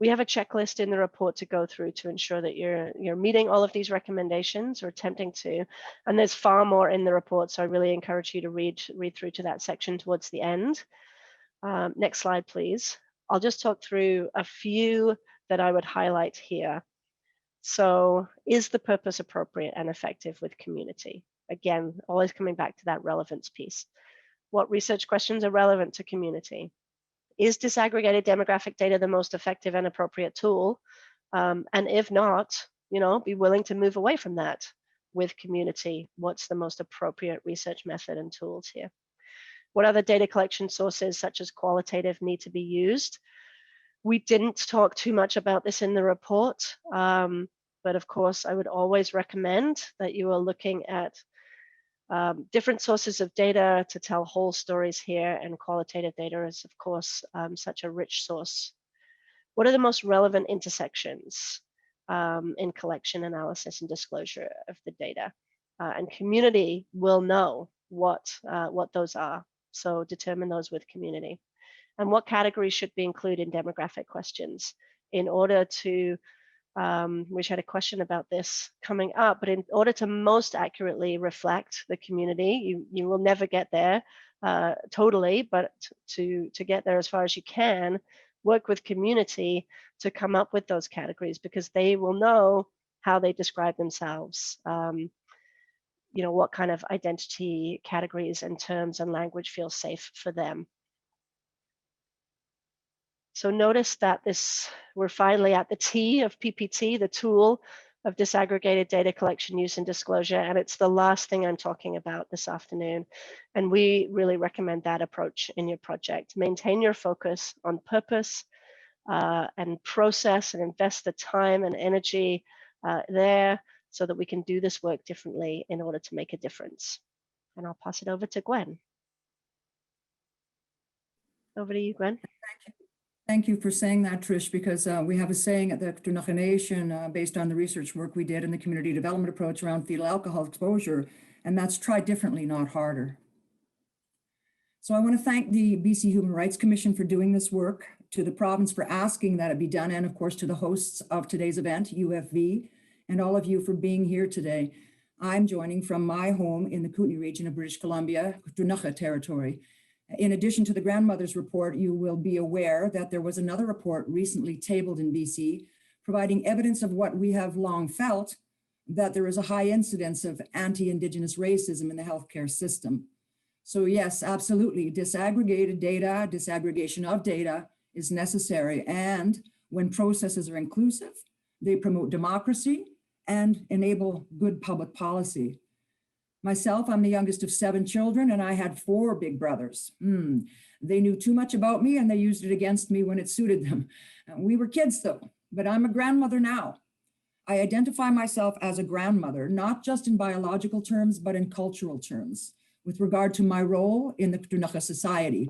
we have a checklist in the report to go through to ensure that you're meeting all of these recommendations or attempting to, and there's far more in the report, so I really encourage you to read through to that section towards the end. Next slide, please. I'll just talk through a few that I would highlight here. So is the purpose appropriate and effective with community? Again, always coming back to that relevance piece. What research questions are relevant to community? Is disaggregated demographic data the most effective and appropriate tool? And if not, be willing to move away from that with community. What's the most appropriate research method and tools here? What other data collection sources, such as qualitative, need to be used? We didn't talk too much about this in the report, but of course, I would always recommend that you are looking at different sources of data to tell whole stories here, and qualitative data is, of course, such a rich source. What are the most relevant intersections in collection, analysis, and disclosure of the data? And community will know what those are, so determine those with community. And what categories should be included in demographic questions in order to we had a question about this coming up, but in order to most accurately reflect the community, you will never get there totally, but to get there as far as you can, work with community to come up with those categories, because they will know how they describe themselves, what kind of identity categories and terms and language feel safe for them. So notice that we're finally at the T of PPT, the tool of disaggregated data collection, use, and disclosure, and it's the last thing I'm talking about this afternoon. And we really recommend that approach in your project. Maintain your focus on purpose and process, and invest the time and energy there so that we can do this work differently in order to make a difference. And I'll pass it over to Gwen. Over to you, Gwen. Thank you for saying that, Trish, because we have a saying at the Ktunaxa Nation based on the research work we did in the community development approach around fetal alcohol exposure, and that's try differently, not harder. So I want to thank the BC Human Rights Commission for doing this work, to the province for asking that it be done, and of course to the hosts of today's event, UFV, and all of you for being here today. I'm joining from my home in the Kootenay region of British Columbia, Ktunaxa territory. In addition to the grandmother's report, you will be aware that there was another report recently tabled in BC, providing evidence of what we have long felt, that there is a high incidence of anti-Indigenous racism in the healthcare system. So yes, absolutely, disaggregated data, disaggregation of data is necessary. And when processes are inclusive, they promote democracy and enable good public policy. Myself, I'm the youngest of 7 children, and I had 4 big brothers. They knew too much about me, and they used it against me when it suited them. We were kids though, but I'm a grandmother now. I identify myself as a grandmother, not just in biological terms, but in cultural terms, with regard to my role in the Ktunaxa society.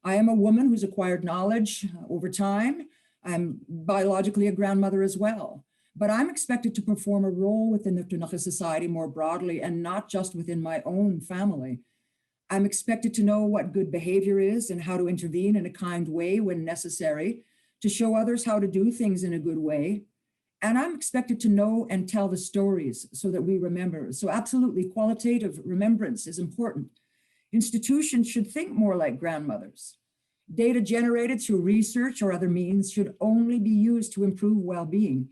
I am a woman who's acquired knowledge over time. I'm biologically a grandmother as well. But I'm expected to perform a role within the Ktunaxa society more broadly, and not just within my own family. I'm expected to know what good behavior is and how to intervene in a kind way when necessary, to show others how to do things in a good way. And I'm expected to know and tell the stories so that we remember. So absolutely, qualitative remembrance is important. Institutions should think more like grandmothers. Data generated through research or other means should only be used to improve well-being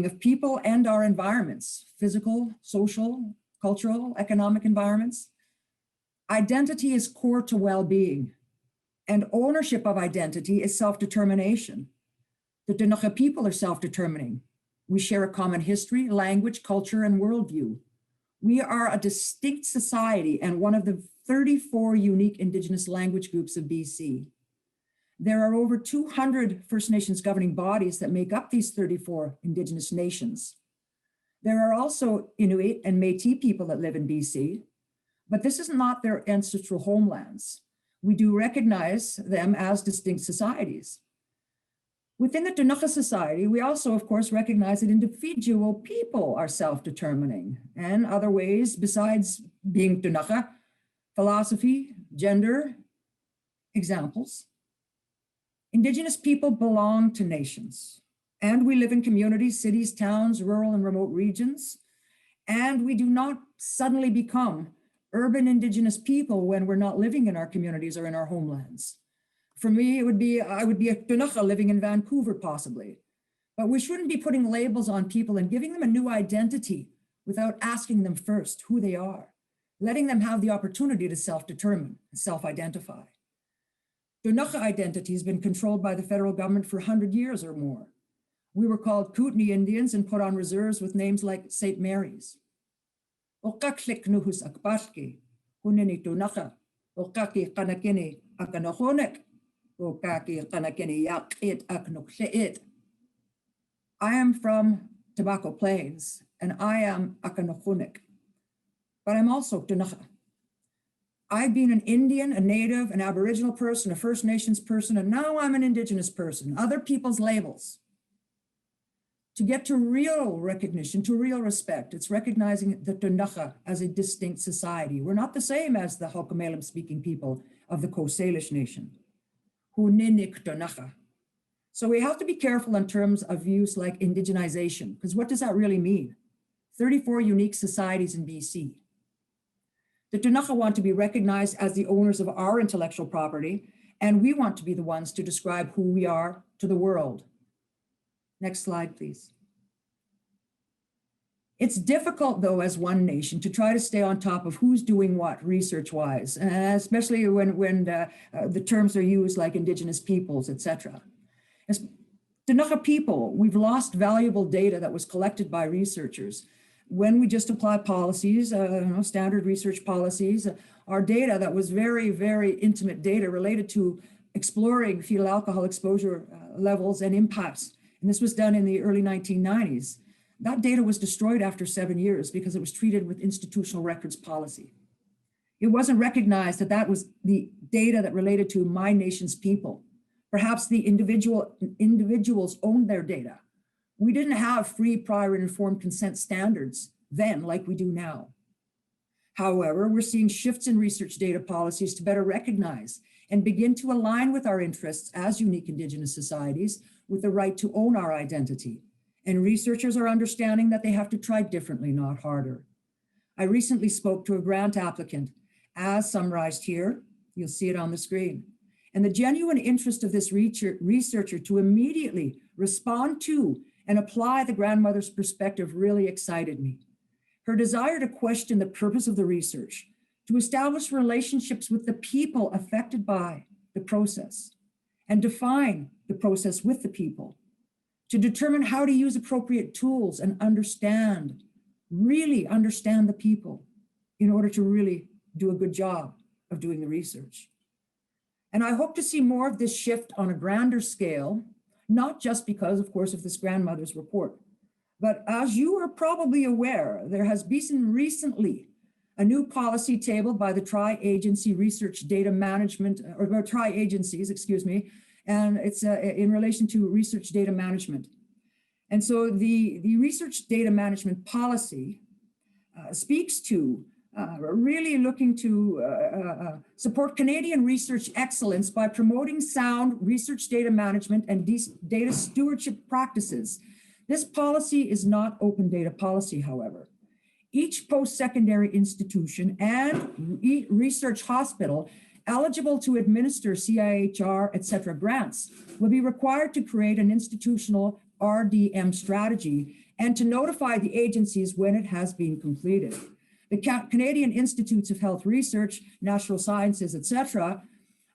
of people and our environments, physical, social, cultural, economic environments. Identity is core to well-being, and ownership of identity is self-determination. The Ktunaxa people are self-determining. We share a common history, language, culture, and worldview. We are a distinct society and one of the 34 unique Indigenous language groups of BC. There are over 200 First Nations governing bodies that make up these 34 Indigenous nations. There are also Inuit and Métis people that live in BC, but this is not their ancestral homelands. We do recognize them as distinct societies. Within the Ktunaxa society, we also, of course, recognize that individual people are self-determining, and other ways besides being Ktunaxa, philosophy, gender, examples. Indigenous people belong to nations, and we live in communities, cities, towns, rural and remote regions, and we do not suddenly become urban Indigenous people when we're not living in our communities or in our homelands. For me, I would be a Tunacha living in Vancouver, possibly. But we shouldn't be putting labels on people and giving them a new identity without asking them first who they are, letting them have the opportunity to self-determine, self-identify. Tunacha identity has been controlled by the federal government for 100 years or more. We were called Kootenai Indians and put on reserves with names like St. Mary's. Okaklik nuhus akbarki, hunini Tunacha, okaki kanakini akanahonek, okaki kanakini yakit aknukseit. I am from Tobacco Plains, and I am Akanahunik, but I'm also Tunacha. I've been an Indian, a Native, an Aboriginal person, a First Nations person, and now I'm an Indigenous person, other people's labels. To get to real recognition, to real respect, it's recognizing the Tunacha as a distinct society. We're not the same as the Hokomelem speaking people of the Coast Salish Nation. Huninik Tunacha. So we have to be careful in terms of use like indigenization, because what does that really mean? 34 unique societies in BC. The Tunacha want to be recognized as the owners of our intellectual property, and we want to be the ones to describe who we are to the world. Next slide, please. It's difficult, though, as one nation to try to stay on top of who's doing what research-wise, especially when the terms are used like Indigenous peoples, etc. As Tunacha people, we've lost valuable data that was collected by researchers. When we just apply policies, standard research policies, our data that was very, very intimate data related to exploring fetal alcohol exposure levels and impacts. And this was done in the early 1990s. That data was destroyed after 7 years because it was treated with institutional records policy. It wasn't recognized that that was the data that related to my nation's people. Perhaps the individuals owned their data. We didn't have free, prior, and informed consent standards then like we do now. However, we're seeing shifts in research data policies to better recognize and begin to align with our interests as unique Indigenous societies with the right to own our identity. And researchers are understanding that they have to try differently, not harder. I recently spoke to a grant applicant, as summarized here. You'll see it on the screen. And the genuine interest of this researcher to immediately respond to and apply the grandmother's perspective really excited me. Her desire to question the purpose of the research, to establish relationships with the people affected by the process, and define the process with the people, to determine how to use appropriate tools and understand, really understand the people in order to really do a good job of doing the research. And I hope to see more of this shift on a grander scale, not just because, of course, of this grandmother's report, but as you are probably aware, there has been recently a new policy tabled by the Tri-Agency Research Data Management, or Tri-Agencies, excuse me, and it's in relation to research data management. And so the research data management policy speaks to really looking to support Canadian research excellence by promoting sound research data management and data stewardship practices. This policy is not open data policy, however. Each post-secondary institution and research hospital eligible to administer CIHR, et cetera, grants will be required to create an institutional RDM strategy and to notify the agencies when it has been completed. The Canadian Institutes of Health Research, Natural Sciences, et cetera,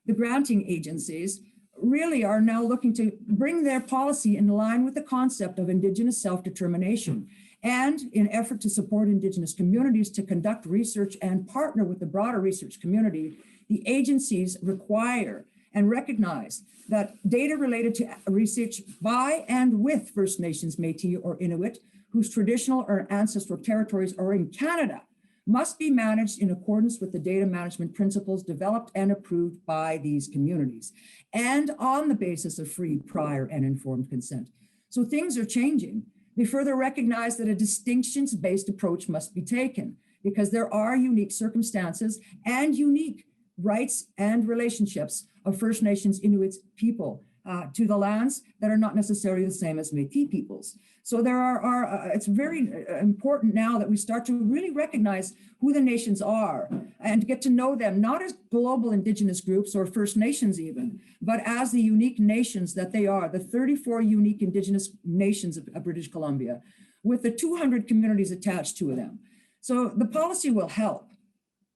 the granting agencies, really are now looking to bring their policy in line with the concept of Indigenous self-determination and in effort to support Indigenous communities to conduct research and partner with the broader research community. The agencies require and recognize that data related to research by and with First Nations, Métis, or Inuit, whose traditional or ancestral territories are in Canada, must be managed in accordance with the data management principles developed and approved by these communities, and on the basis of free, prior, and informed consent. So things are changing. They further recognize that a distinctions-based approach must be taken because there are unique circumstances and unique rights and relationships of First Nations Inuit people to the lands that are not necessarily the same as Métis peoples. So there it's very important now that we start to really recognize who the nations are and get to know them, not as global Indigenous groups or First Nations even, but as the unique nations that they are, the 34 unique Indigenous nations of British Columbia, with the 200 communities attached to them. So the policy will help,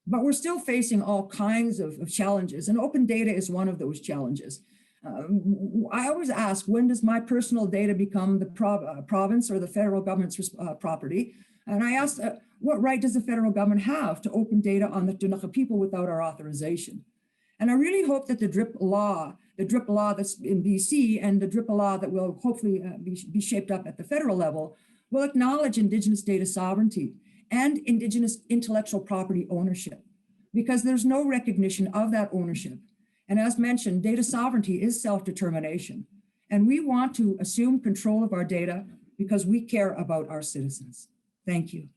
but we're still facing all kinds of challenges, and open data is one of those challenges. I always ask, when does my personal data become the province or the federal government's property? And I asked, what right does the federal government have to open data on the Ktunaxa people without our authorization? And I really hope that the DRIP law that's in BC and the DRIP law that will hopefully be shaped up at the federal level will acknowledge Indigenous data sovereignty and Indigenous intellectual property ownership, because there's no recognition of that ownership. And as mentioned, data sovereignty is self-determination. And we want to assume control of our data because we care about our citizens. Thank you.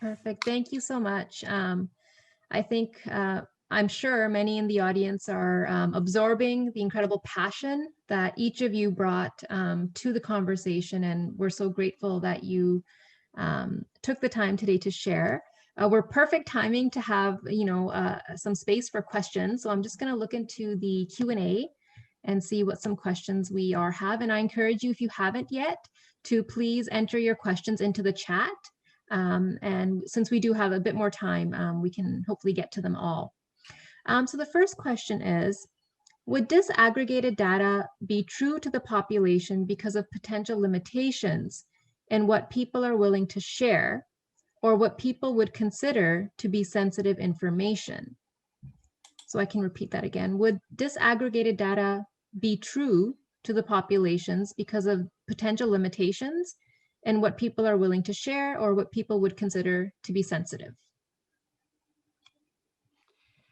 Perfect. Thank you so much. I think, I'm sure many in the audience are absorbing the incredible passion that each of you brought to the conversation. And we're so grateful that you took the time today to share. We're perfect timing to have, some space for questions. So I'm just going to look into the Q&A and see what some questions we have. And I encourage you, if you haven't yet, to please enter your questions into the chat. And since we do have a bit more time, we can hopefully get to them all. So the first question is, would disaggregated data be true to the population because of potential limitations in what people are willing to share, or what people would consider to be sensitive information? So I can repeat that again. Would disaggregated data be true to the populations because of potential limitations in what people are willing to share, or what people would consider to be sensitive?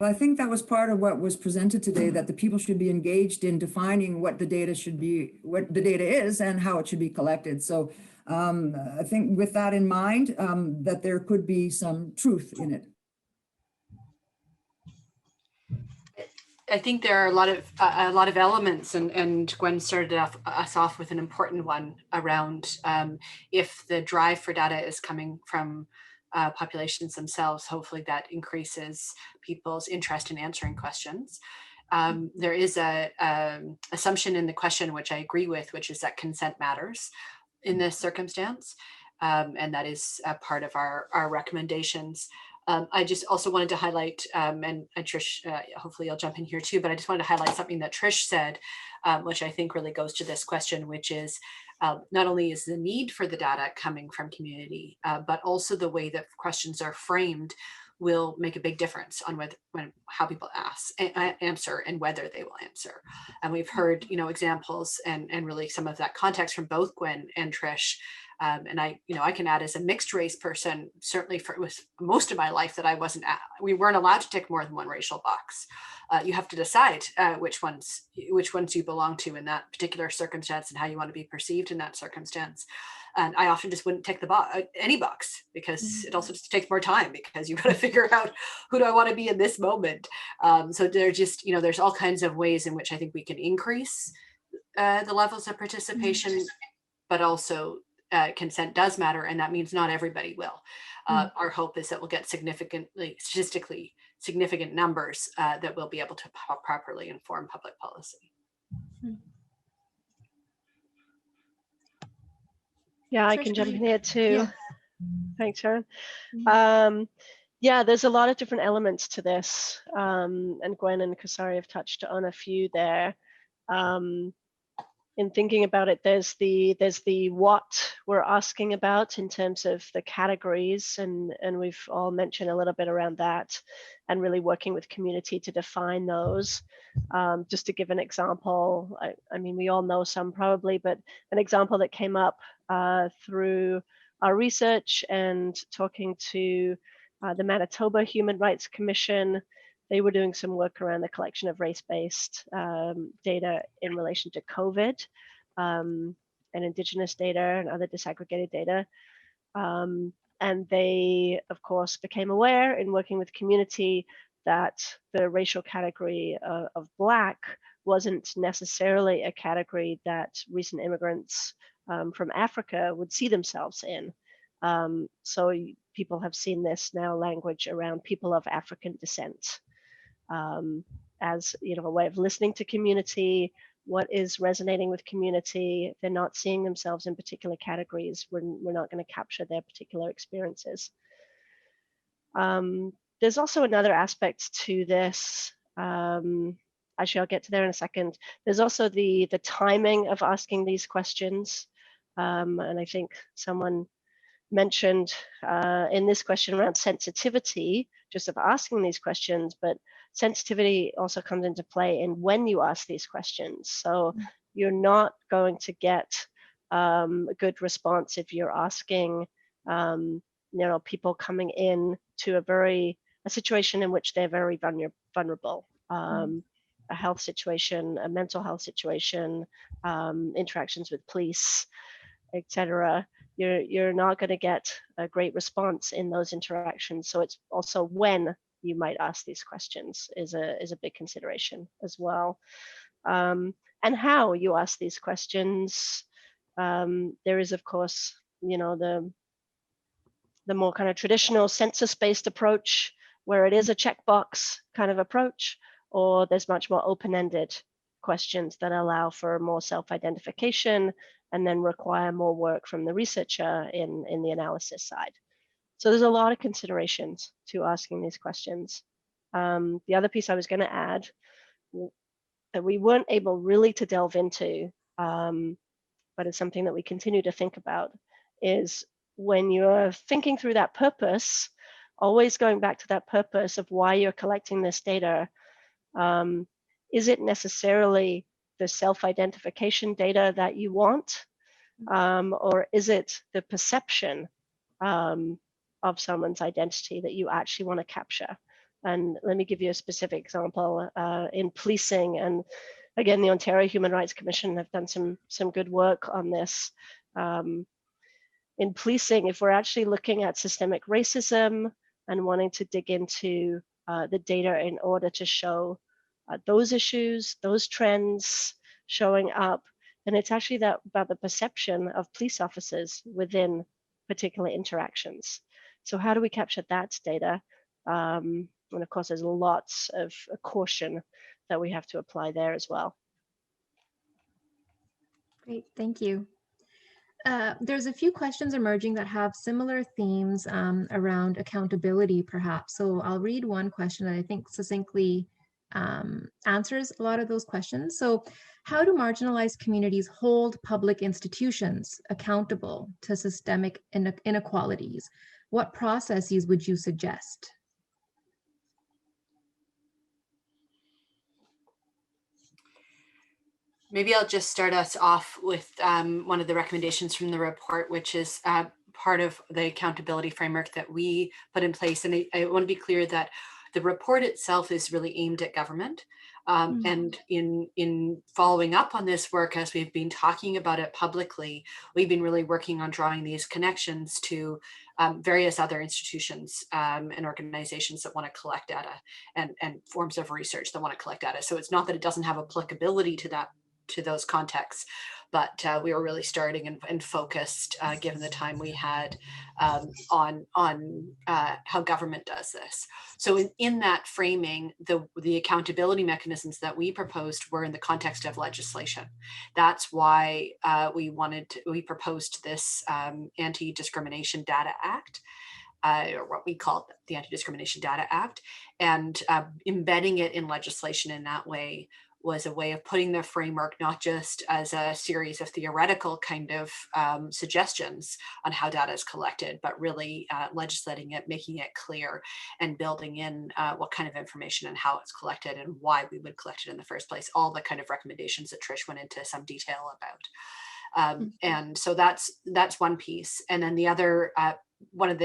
Well, I think that was part of what was presented today, that the people should be engaged in defining what the data should be, what the data is, and how it should be collected. So I think with that in mind, that there could be some truth in it. I think there are a lot of elements, and Gwen started us off with an important one around if the drive for data is coming from populations themselves, hopefully that increases people's interest in answering questions. There is a assumption in the question, which I agree with, which is that consent matters in this circumstance, and that is a part of our recommendations. I just also wanted to highlight, and Trish, hopefully you'll jump in here too, but I just wanted to highlight something that Trish said, which I think really goes to this question, which is not only is the need for the data coming from community, but also the way that questions are framed will make a big difference on how people answer and whether they will answer. And we've heard, examples and really some of that context from both Gwen and Trish. And I can add, as a mixed race person, certainly with most of my life that we weren't allowed to tick more than one racial box. You have to decide which ones you belong to in that particular circumstance and how you want to be perceived in that circumstance. And I often just wouldn't tick any box, because it also just takes more time, because you've got to figure out, who do I want to be in this moment? So there's just, there's all kinds of ways in which I think we can increase the levels of participation, but also consent does matter, and that means not everybody will. Our hope is that we'll get statistically significant numbers that will be able to properly inform public policy. Yeah, I can jump in here too. Yeah. Thanks, Sharon. Yeah, there's a lot of different elements to this, and Gwen and Kasarai have touched on a few there. In thinking about it, there's the what we're asking about in terms of the categories, and we've all mentioned a little bit around that, and really working with community to define those. Just to give an example, I mean, we all know some probably, but an example that came up through our research and talking to the Manitoba Human Rights Commission. They were doing some work around the collection of race-based data in relation to COVID and Indigenous data and other disaggregated data. And they, of course, became aware in working with community that the racial category of Black wasn't necessarily a category that recent immigrants from Africa would see themselves in. So people have seen this now language around people of African descent as, you know, a way of listening to community, what is resonating with community. They're not seeing themselves in particular categories. We're not going to capture their particular experiences. There's also another aspect to this. Actually, I'll get to there in a second. There's also the timing of asking these questions. And I think someone mentioned in this question around sensitivity, just of asking these questions, but sensitivity also comes into play in when you ask these questions. So you're not going to get a good response if you're asking, you know, people coming in to a situation in which they're very vulnerable. A health situation, a mental health situation, interactions with police, etc. You're not going to get a great response in those interactions. So it's also when you might ask these questions is a big consideration as well. And how you ask these questions. There is, of course, you know, the more kind of traditional census-based approach, where it is a checkbox kind of approach, or there's much more open-ended questions that allow for more self-identification and then require more work from the researcher in the analysis side. So there's a lot of considerations to asking these questions. The other piece I was going to add that we weren't able really to delve into, but it's something that we continue to think about, is when you're thinking through that purpose, always going back to that purpose of why you're collecting this data. Is it necessarily the self-identification data that you want? Or is it the perception of someone's identity that you actually want to capture? And let me give you a specific example. In policing, and again, the Ontario Human Rights Commission have done some good work on this. In policing, if we're actually looking at systemic racism and wanting to dig into the data in order to show those issues, those trends showing up, and it's actually about the perception of police officers within particular interactions. So how do we capture that data? And of course, there's lots of caution that we have to apply there as well. Great, thank you. There's a few questions emerging that have similar themes around accountability, perhaps. So I'll read one question that I think succinctly answers a lot of those questions. So how do marginalized communities hold public institutions accountable to systemic inequalities? What processes would you suggest? Maybe I'll just start us off with one of the recommendations from the report, which is part of the accountability framework that we put in place. And I want to be clear that the report itself is really aimed at government. And in following up on this work, as we've been talking about it publicly, we've been really working on drawing these connections to various other institutions and organizations that want to collect data and forms of research that want to collect data. So it's not that it doesn't have applicability to those contexts, but we were really starting and focused, given the time we had, on how government does this. So in that framing, the accountability mechanisms that we proposed were in the context of legislation. That's why we proposed this Anti-Discrimination Data Act, or what we call the Anti-Discrimination Data Act, and embedding it in legislation in that way was a way of putting the framework not just as a series of theoretical kind of suggestions on how data is collected, but really legislating it, making it clear, and building in what kind of information and how it's collected and why we would collect it in the first place. All the kind of recommendations that Trish went into some detail about. And so that's one piece. And then the other, one of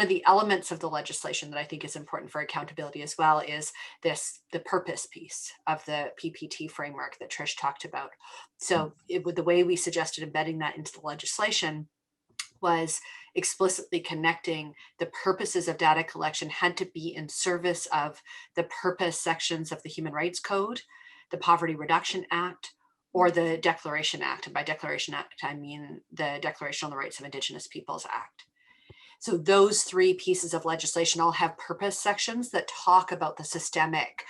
the elements of the legislation that I think is important for accountability as well is the purpose piece of the PPT framework that Trish talked about. So the way we suggested embedding that into the legislation was explicitly connecting the purposes of data collection had to be in service of the purpose sections of the Human Rights Code, the Poverty Reduction Act, or the Declaration Act. And by Declaration Act, I mean the Declaration on the Rights of Indigenous Peoples Act. So those three pieces of legislation all have purpose sections that talk about the systemic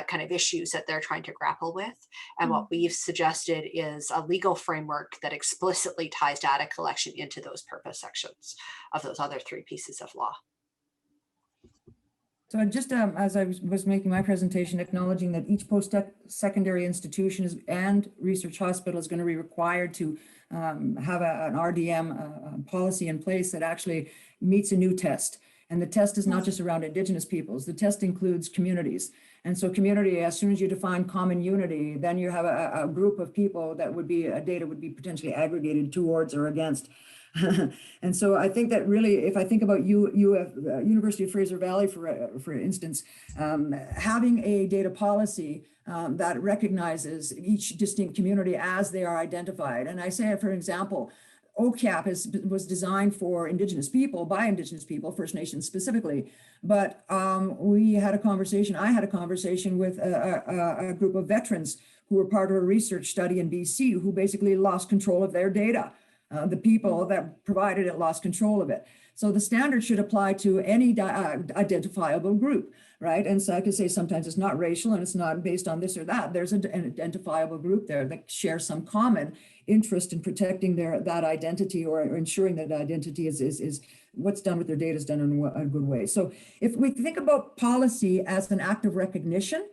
kind of issues that they're trying to grapple with. And what we've suggested is a legal framework that explicitly ties data collection into those purpose sections of those other three pieces of law. So just as I was making my presentation, acknowledging that each post-secondary institution and research hospital is going to be required to have an RDM policy in place that actually meets a new test. And the test is not just around Indigenous peoples. The test includes communities. And so community, as soon as you define common unity, then you have a group of people that would be, data would be potentially aggregated towards or against. And so I think that really, if I think about University of Fraser Valley, for instance, having a data policy that recognizes each distinct community as they are identified. And I say, for example, OCAP was designed for Indigenous people, by Indigenous people, First Nations specifically. But I had a conversation with a group of veterans who were part of a research study in BC who basically lost control of their data. The people that provided it lost control of it. So the standard should apply to any identifiable group, right? And so I could say sometimes it's not racial and it's not based on this or that. There's an identifiable group there that shares some common interest in protecting that identity or ensuring that identity is what's done with their data is done in a good way. So if we think about policy as an act of recognition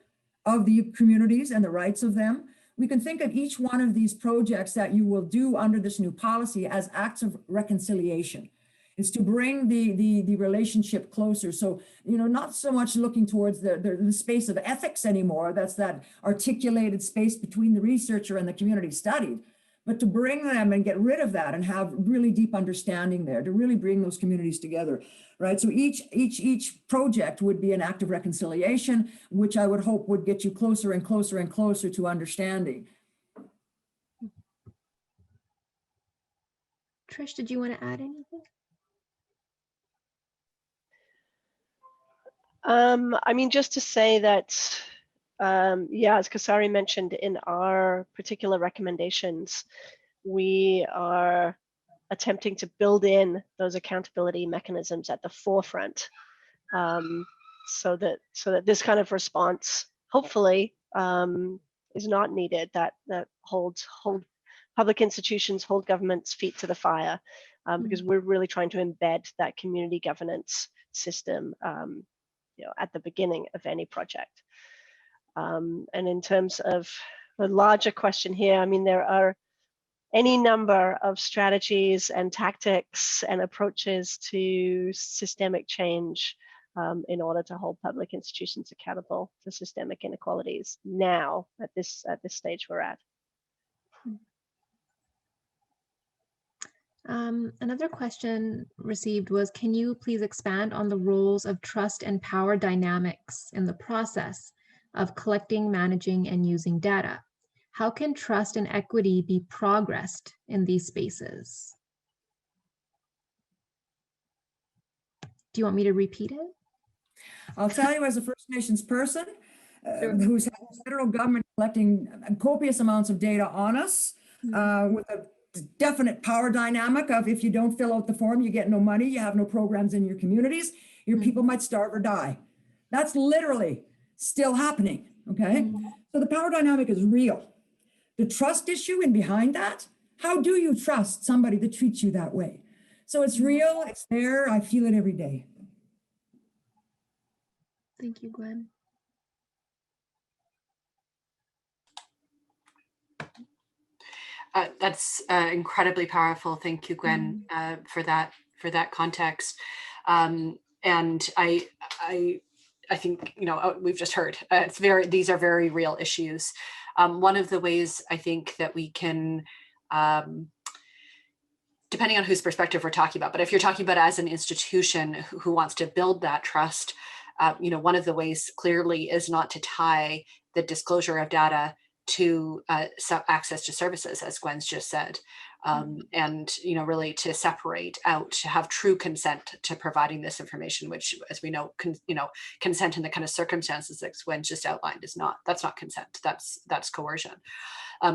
of the communities and the rights of them, we can think of each one of these projects that you will do under this new policy as acts of reconciliation. It's to bring the relationship closer. So, not so much looking towards the space of ethics anymore, that's that articulated space between the researcher and the community studied, but to bring them and get rid of that and have really deep understanding there, to really bring those communities together, right? So each project would be an act of reconciliation, which I would hope would get you closer and closer and closer to understanding. Trish, did you want to add anything? I mean, just to say that, as Kasarai mentioned, in our particular recommendations, we are attempting to build in those accountability mechanisms at the forefront, so that this kind of response, hopefully, is not needed. That hold public institutions, hold government's feet to the fire, because we're really trying to embed that community governance system at the beginning of any project. And in terms of the larger question here, I mean, there are any number of strategies and tactics and approaches to systemic change in order to hold public institutions accountable to systemic inequalities now at this stage we're at. Another question received was, can you please expand on the roles of trust and power dynamics in the process of collecting, managing, and using data? How can trust and equity be progressed in these spaces? Do you want me to repeat it? I'll tell you, as a First Nations person who's had the federal government collecting copious amounts of data on us with a definite power dynamic of, if you don't fill out the form, you get no money, you have no programs in your communities, your people might starve or die. That's literally still happening, okay? So the power dynamic is real. The trust issue in behind that, how do you trust somebody that treats you that way? So it's real, it's there, I feel it every day. Thank you, Gwen. That's incredibly powerful. Thank you, Gwen, for that context. And I think we've just heard these are very real issues. One of the ways I think that we can, depending on whose perspective we're talking about, but if you're talking about as an institution who wants to build that trust, one of the ways clearly is not to tie the disclosure of data to access to services, as Gwen's just said, and really to separate out, to have true consent to providing this information, which, as we know, consent in the kind of circumstances that Gwen just outlined that's not consent, that's coercion.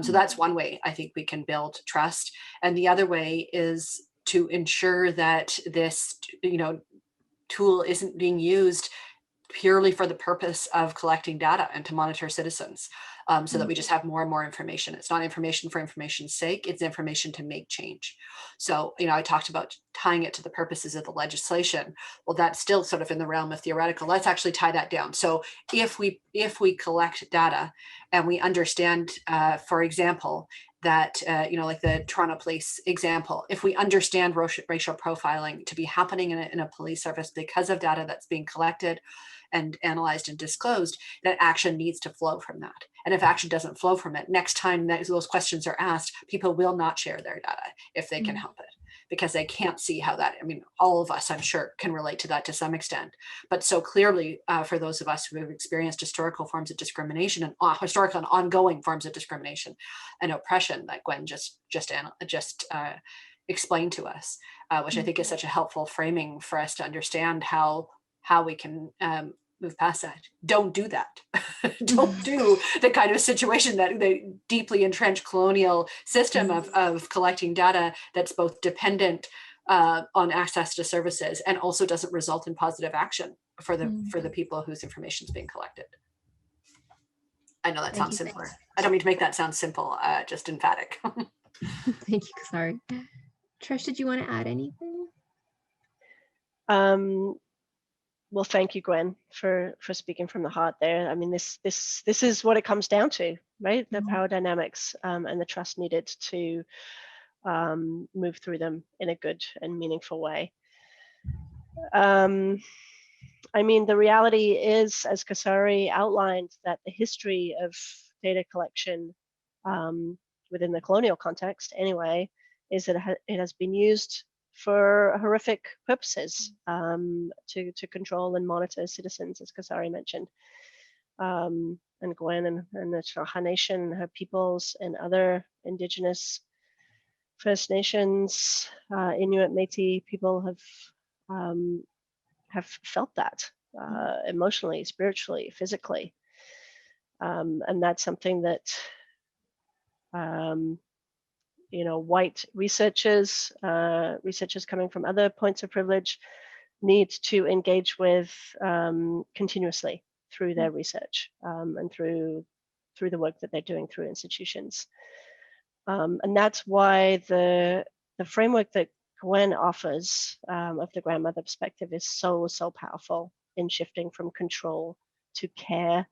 So that's one way I think we can build trust, and the other way is to ensure that this tool isn't being used purely for the purpose of collecting data and to monitor citizens, so that we just have more and more information. It's not information for information's sake, it's information to make change. So, I talked about tying it to the purposes of the legislation. Well, that's still sort of in the realm of theoretical. Let's actually tie that down. So if we collect data and we understand, for example, that, like the Toronto police example, if we understand racial profiling to be happening in a police service because of data that's being collected and analyzed and disclosed, that action needs to flow from that. And if action doesn't flow from it, next time those questions are asked, people will not share their data if they can help it, because they can't see how that, all of us, I'm sure, can relate to that to some extent. But so clearly, for those of us who have experienced historical forms of discrimination and historical and ongoing forms of discrimination and oppression that Gwen just explained to us, which I think is such a helpful framing for us to understand how we can move past that. Don't do that. Don't do the kind of situation that the deeply entrenched colonial system of collecting data that's both dependent on access to services and also doesn't result in positive action for the people whose information is being collected. I know that sounds simpler. I don't mean to make that sound simple, just emphatic. Thank you, Kasarai. Trish, did you want to add anything? Well, thank you, Gwen, for speaking from the heart there. This is what it comes down to, right? The power dynamics and the trust needed to move through them in a good and meaningful way. The reality is, as Kasarai outlined, that the history of data collection within the colonial context, anyway, is that it has been used for horrific purposes, to control and monitor citizens, as Kasarai mentioned. And Gwen and the Chakha Nation, her peoples, and other Indigenous First Nations, Inuit, Métis people have felt that emotionally, spiritually, physically. And that's something that white researchers coming from other points of privilege need to engage with continuously through their research and through the work that they're doing through institutions. And that's why the framework that Gwen offers of the grandmother perspective is so powerful in shifting from control to care.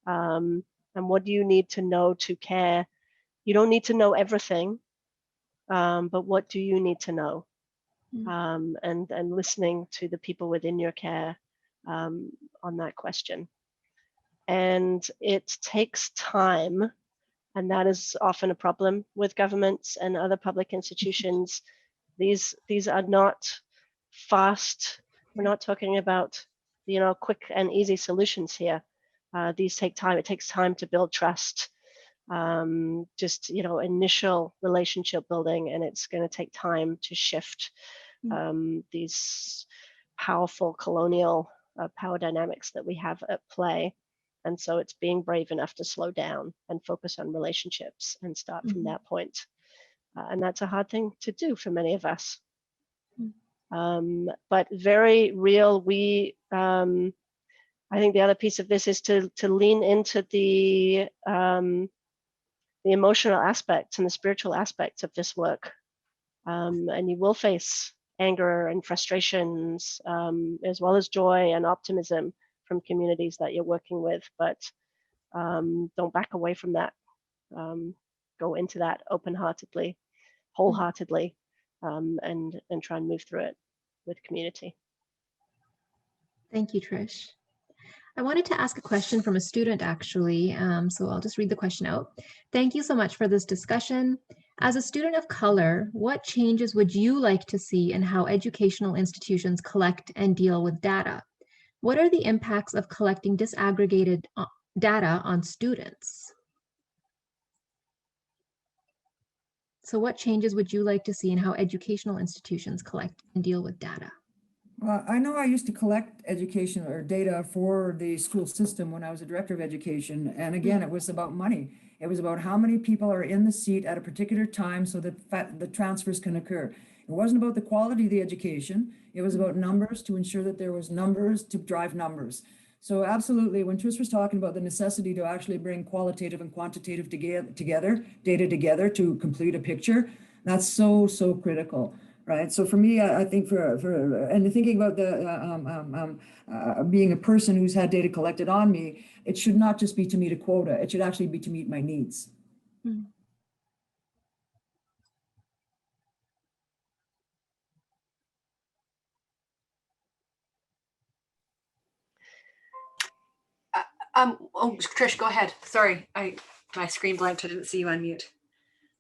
And what do you need to know to care? You don't need to know everything. But what do you need to know? And listening to the people within your care on that question. And it takes time, and that is often a problem with governments and other public institutions. These are not fast. We're not talking about quick and easy solutions here. These take time. It takes time to build trust. Initial relationship building, and it's going to take time to shift these powerful colonial power dynamics that we have at play. And so it's being brave enough to slow down and focus on relationships and start from that point. And that's a hard thing to do for many of us. But very real. I think the other piece of this is to lean into the emotional aspects and the spiritual aspects of this work. And you will face anger and frustrations, as well as joy and optimism from communities that you're working with, but don't back away from that. Go into that open-heartedly, wholeheartedly, and try and move through it with community. Thank you, Trish. I wanted to ask a question from a student, actually, so I'll just read the question out. Thank you so much for this discussion. As a student of color, what changes would you like to see in how educational institutions collect and deal with data? What are the impacts of collecting disaggregated data on students? So what changes would you like to see in how educational institutions collect and deal with data? I know I used to collect education or data for the school system when I was a director of education. And again, it was about money. It was about how many people are in the seat at a particular time so that the transfers can occur. It wasn't about the quality of the education. It was about numbers, to ensure that there was numbers to drive numbers. So absolutely, when Trish was talking about the necessity to actually bring qualitative and quantitative together, data together to complete a picture, that's so, so critical. Right. So for me, I think and thinking about the being a person who's had data collected on me, it should not just be to meet a quota. It should actually be to meet my needs. Oh, Trish, go ahead. Sorry, my screen blanked. I didn't see you on mute.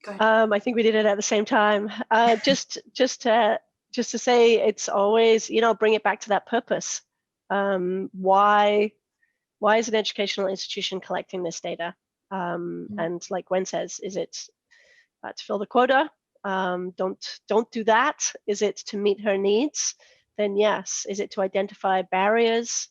Go ahead. I think we did it at the same time. Just to say, it's always, bring it back to that purpose. Why is an educational institution collecting this data? And like Gwen says, is it to fill the quota? Don't do that. Is it to meet her needs? Then yes. Is it to identify barriers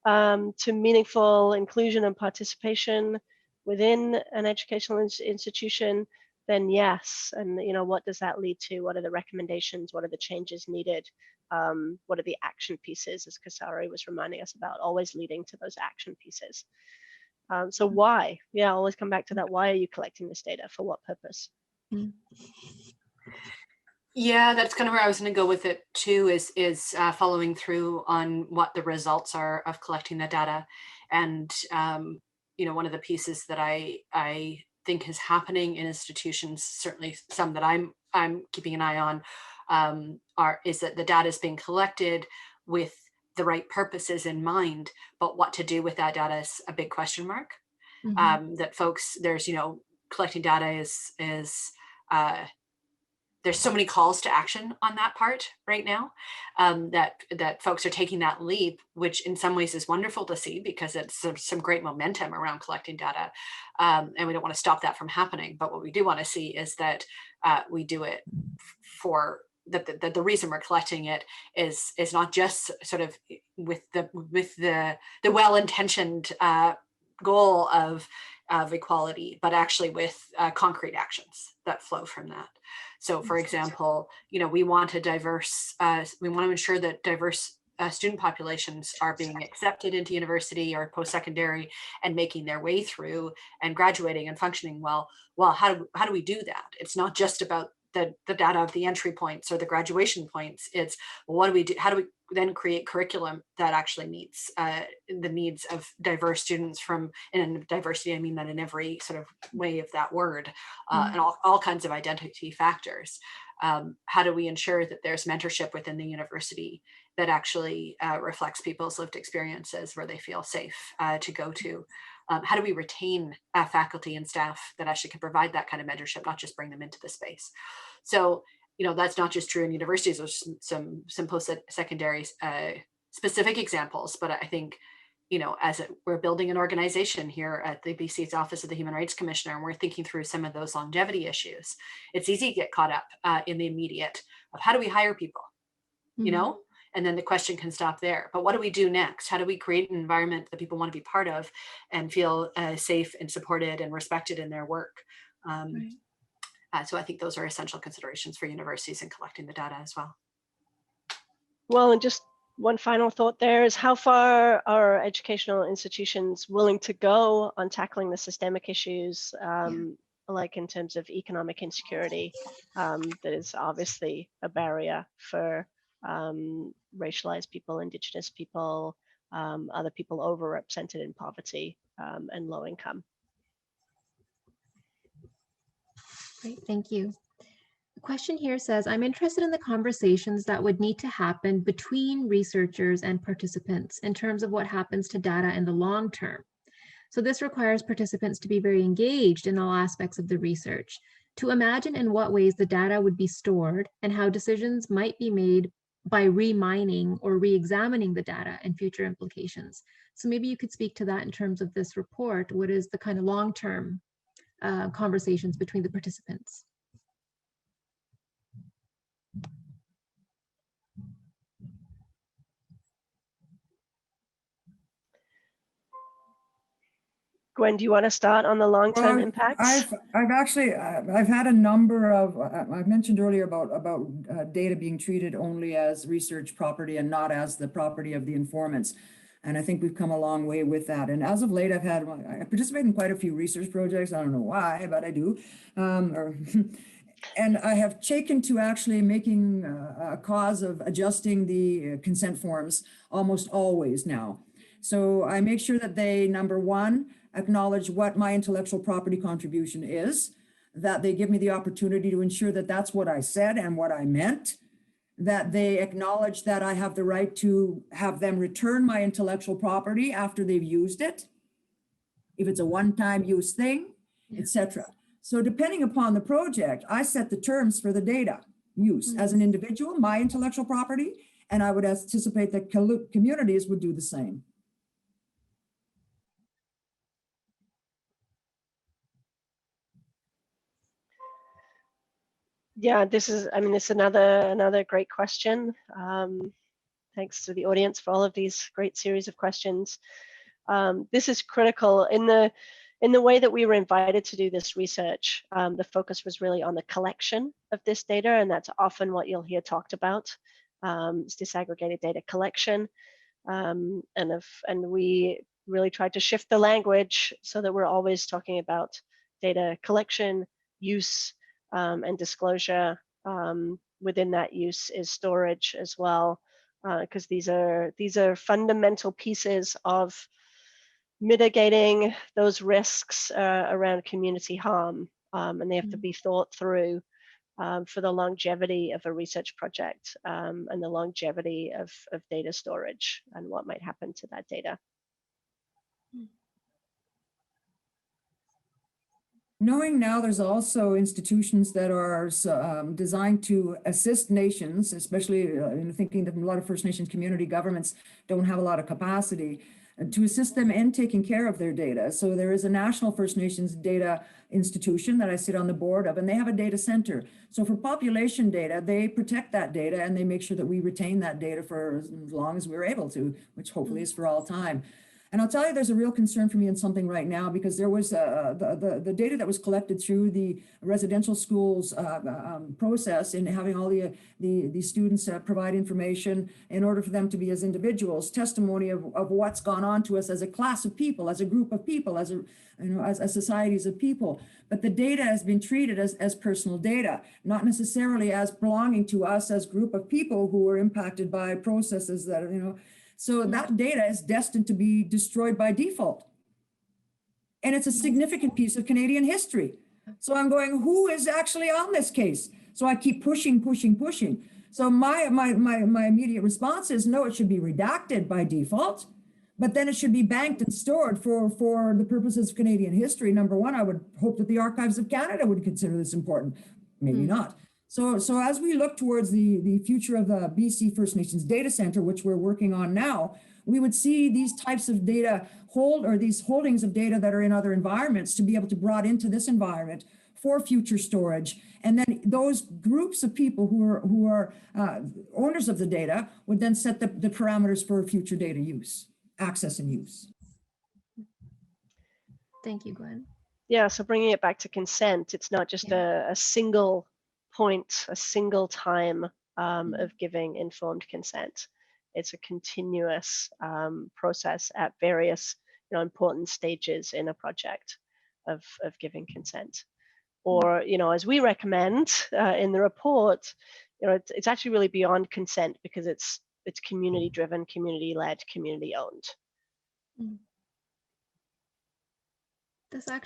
to meaningful inclusion and participation within an educational institution? Then yes. And what does that lead to? What are the recommendations? What are the changes needed? What are the action pieces, as Kasarai was reminding us about, always leading to those action pieces. So why? Yeah, always come back to that. Why are you collecting this data? For what purpose? Yeah, that's kind of where I was going to go with it too, is following through on what the results are of collecting the data. And, one of the pieces that I think is happening in institutions, certainly some that I'm keeping an eye on, is that the data is being collected with the right purposes in mind, but what to do with that data is a big question mark. That folks, there's, collecting data is there's so many calls to action on that part right now, that folks are taking that leap, which in some ways is wonderful to see, because it's some great momentum around collecting data, and we don't want to stop that from happening. But what we do want to see is that we do it for the reason we're collecting it is not just sort of with the well-intentioned goal of equality, but actually with concrete actions that flow from that. So, for example, we want to ensure that diverse student populations are being accepted into university or post-secondary and making their way through and graduating and functioning well. Well, how do we do that? It's not just about the data of the entry points or the graduation points. It's, well, what do we do? How do we then create curriculum that actually meets the needs of diverse students and diversity, I mean that in every sort of way of that word, and all kinds of identity factors. How do we ensure that there's mentorship within the university that actually reflects people's lived experiences, where they feel safe to go to? How do we retain faculty and staff that actually can provide that kind of mentorship, not just bring them into the space? So, that's not just true in universities. There's some post-secondary specific examples, but I think, we're building an organization here at the BC's Office of the Human Rights Commissioner, and we're thinking through some of those longevity issues. It's easy to get caught up in the immediate of how do we hire people, and then the question can stop there. But what do we do next? How do we create an environment that people want to be part of and feel safe and supported and respected in their work? So I think those are essential considerations for universities in collecting the data as well. Well, and just one final thought there is, how far are educational institutions willing to go on tackling the systemic issues, like in terms of economic insecurity, that is obviously a barrier for racialized people, Indigenous people, other people overrepresented in poverty and low income. Great, thank you. The question here says, I'm interested in the conversations that would need to happen between researchers and participants in terms of what happens to data in the long term. So this requires participants to be very engaged in all aspects of the research, to imagine in what ways the data would be stored and how decisions might be made by remining or re-examining the data and future implications. So maybe you could speak to that in terms of this report. What is the kind of long-term conversations between the participants? Gwen, do you want to start on the long-term impacts? I've had a number of, I've mentioned earlier about data being treated only as research property and not as the property of the informants. And I think we've come a long way with that. And as of late, I participate in quite a few research projects. I don't know why, but I do. And I have taken to actually making a cause of adjusting the consent forms almost always now. So I make sure that they, number one, acknowledge what my intellectual property contribution is, that they give me the opportunity to ensure that that's what I said and what I meant, that they acknowledge that I have the right to have them return my intellectual property after they've used it, if it's a one-time use thing, etc. So depending upon the project, I set the terms for the data use as an individual, my intellectual property, and I would anticipate that communities would do the same. Yeah, this is another great question. Thanks to the audience for all of these great series of questions. This is critical in the way that we were invited to do this research. The focus was really on the collection of this data, and that's often what you'll hear talked about. It's disaggregated data collection, and we really tried to shift the language so that we're always talking about data collection, use, and disclosure. Within that use is storage as well, because these are fundamental pieces of mitigating those risks around community harm, and they have to be thought through for the longevity of a research project, and the longevity of data storage and what might happen to that data. Knowing now there's also institutions that are designed to assist nations, especially in thinking that a lot of First Nations community governments don't have a lot of capacity, to assist them in taking care of their data. So there is a National First Nations Data Institution that I sit on the board of, and they have a data center. So for population data, they protect that data and they make sure that we retain that data for as long as we're able to, which hopefully is for all time. And I'll tell you, there's a real concern for me in something right now, because there was the data that was collected through the residential schools process in having all the students provide information in order for them to be as individuals, testimony of what's gone on to us as a class of people, as a group of people, as societies of people. But the data has been treated as personal data, not necessarily as belonging to us as group of people who were impacted by processes that, so that data is destined to be destroyed by default. And it's a significant piece of Canadian history. So I'm going, who is actually on this case? So I keep pushing. So my immediate response is, no, it should be redacted by default, but then it should be banked and stored for the purposes of Canadian history. Number one, I would hope that the Archives of Canada would consider this important. Maybe not. So as we look towards the future of the BC First Nations Data Center, which we're working on now, we would see these types of data these holdings of data that are in other environments to be able to brought into this environment for future storage. And then those groups of people who are owners of the data would then set the parameters for future data use, access and use. Thank you, Gwen. Yeah, so bringing it back to consent, it's not just a single point, a single time of giving informed consent. It's a continuous process at various important stages in a project of giving consent. Or, as we recommend in the report, it's actually really beyond consent, because it's community driven, community led, community owned.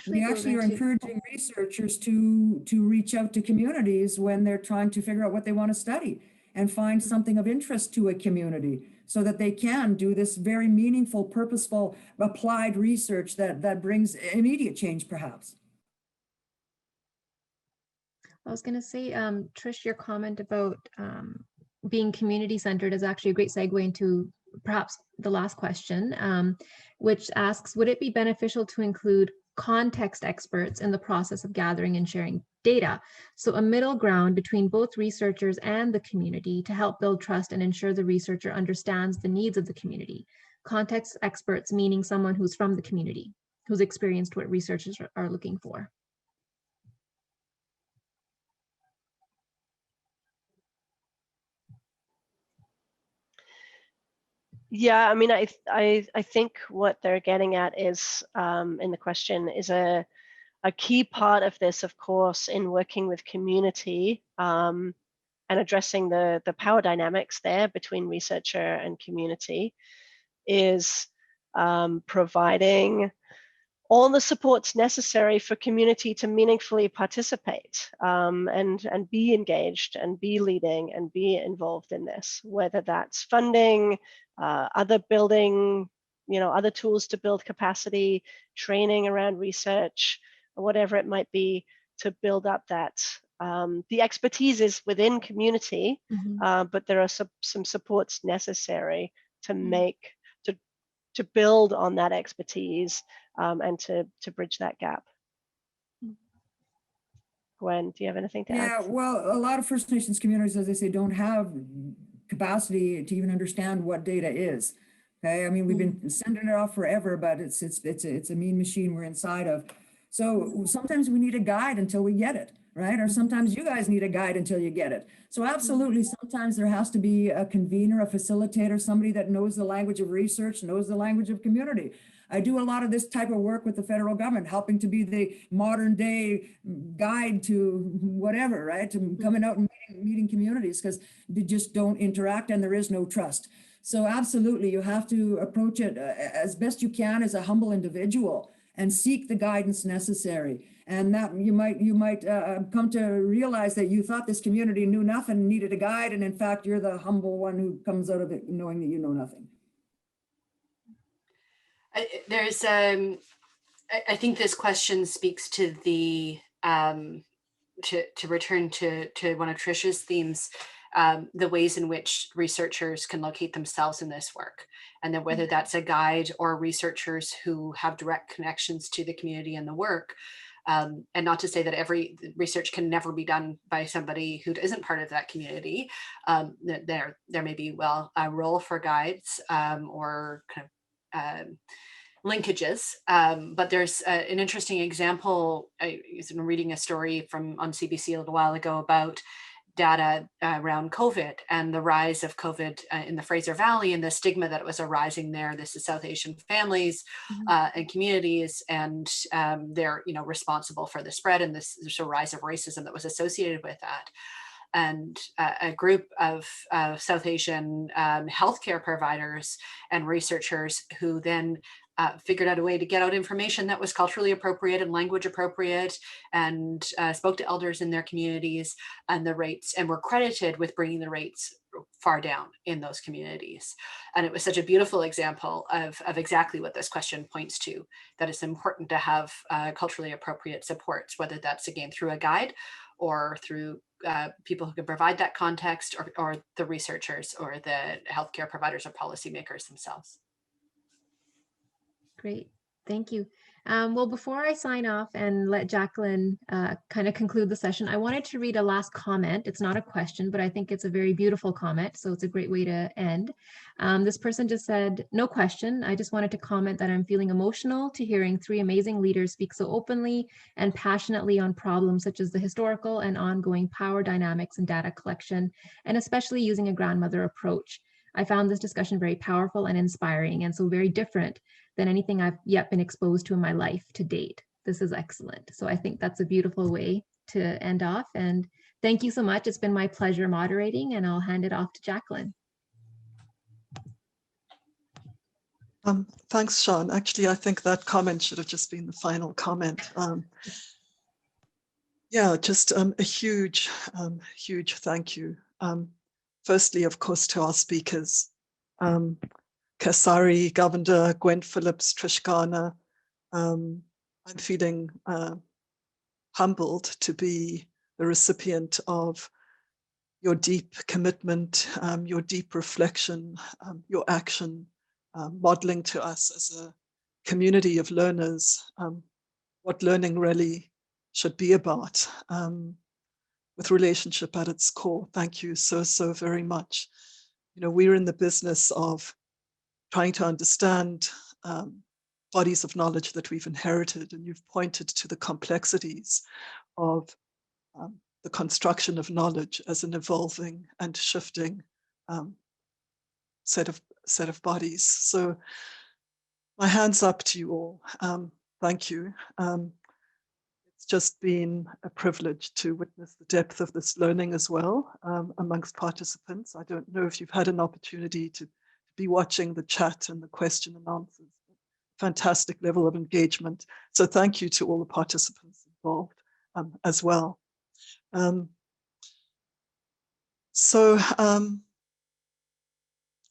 We actually are encouraging researchers to reach out to communities when they're trying to figure out what they want to study and find something of interest to a community, so that they can do this very meaningful, purposeful, applied research that brings immediate change, perhaps. I was going to say, Trish, your comment about being community-centered is actually a great segue into perhaps the last question, which asks, would it be beneficial to include context experts in the process of gathering and sharing data? So a middle ground between both researchers and the community to help build trust and ensure the researcher understands the needs of the community. Context experts meaning someone who's from the community. who's experienced what researchers are looking for. Yeah, I mean, I think what they're getting at is in the question is a key part of this, of course, in working with community and addressing the power dynamics there between researcher and community is providing all the supports necessary for community to meaningfully participate and be engaged and be leading and be involved in this, whether that's funding, other building, other tools to build capacity, training around research, or whatever it might be to build up that. The expertise is within community, but there are some supports necessary to make, to build on that expertise and to bridge that gap. Gwen, do you have anything to add? Yeah, well, a lot of First Nations communities, as I say, don't have capacity to even understand what data is. Okay, I mean, we've been sending it off forever, but it's a mean machine we're inside of. So sometimes we need a guide until we get it, right? Or sometimes you guys need a guide until you get it. So absolutely, sometimes there has to be a convener, a facilitator, somebody that knows the language of research, knows the language of community. I do a lot of this type of work with the federal government, helping to be the modern day guide to whatever, right? To coming out and meeting communities, because they just don't interact and there is no trust. So absolutely, you have to approach it as best you can as a humble individual and seek the guidance necessary. And that you might come to realize that you thought this community knew nothing, needed a guide, and in fact, you're the humble one who comes out of it knowing that you know nothing. I think this question speaks to the to return to one of Trish's themes, the ways in which researchers can locate themselves in this work, and then whether that's a guide or researchers who have direct connections to the community and the work. And not to say that every research can never be done by somebody who isn't part of that community. There may be a role for guides or kind of linkages, but there's an interesting example. I was reading a story on CBC a little while ago about data around COVID and the rise of COVID in the Fraser Valley and the stigma that was arising there. This is South Asian families and communities, and they're responsible for the spread, and there's a rise of racism that was associated with that. And a group of South Asian healthcare providers and researchers who then figured out a way to get out information that was culturally appropriate and language appropriate, and spoke to elders in their communities, and the rates, and were credited with bringing the rates far down in those communities. And it was such a beautiful example of exactly what this question points to, that it's important to have culturally appropriate supports, whether that's again through a guide or through people who can provide that context, or the researchers or the healthcare providers or policymakers themselves. Great, thank you. Well, before I sign off and let Jacqueline kind of conclude the session, I wanted to read a last comment. It's not a question, but I think it's a very beautiful comment, so it's a great way to end. This person just said, no question, I just wanted to comment that I'm feeling emotional to hearing 3 amazing leaders speak so openly and passionately on problems such as the historical and ongoing power dynamics and data collection, and especially using a grandmother approach. I found this discussion very powerful and inspiring, and so very different than anything I've yet been exposed to in my life to date. This is excellent. So I think that's a beautiful way to end off. And thank you so much. It's been my pleasure moderating, and I'll hand it off to Jacqueline. Thanks, Sean. Actually, I think that comment should have just been the final comment. Yeah, just a huge thank you. Firstly, of course, to our speakers, Kasarai, Govender, Gwen Phillips, Trish Garner. I'm feeling humbled to be the recipient of your deep commitment, your deep reflection, your action, modeling to us as a community of learners what learning really should be about, with relationship at its core. Thank you so very much. We're in the business of trying to understand bodies of knowledge that we've inherited, and you've pointed to the complexities of the construction of knowledge as an evolving and shifting set of bodies. So my hand's up to you all. Thank you. It's just been a privilege to witness the depth of this learning as well amongst participants. I don't know if you've had an opportunity to be watching the chat and the question and answers. Fantastic level of engagement. So thank you to all the participants involved as well. I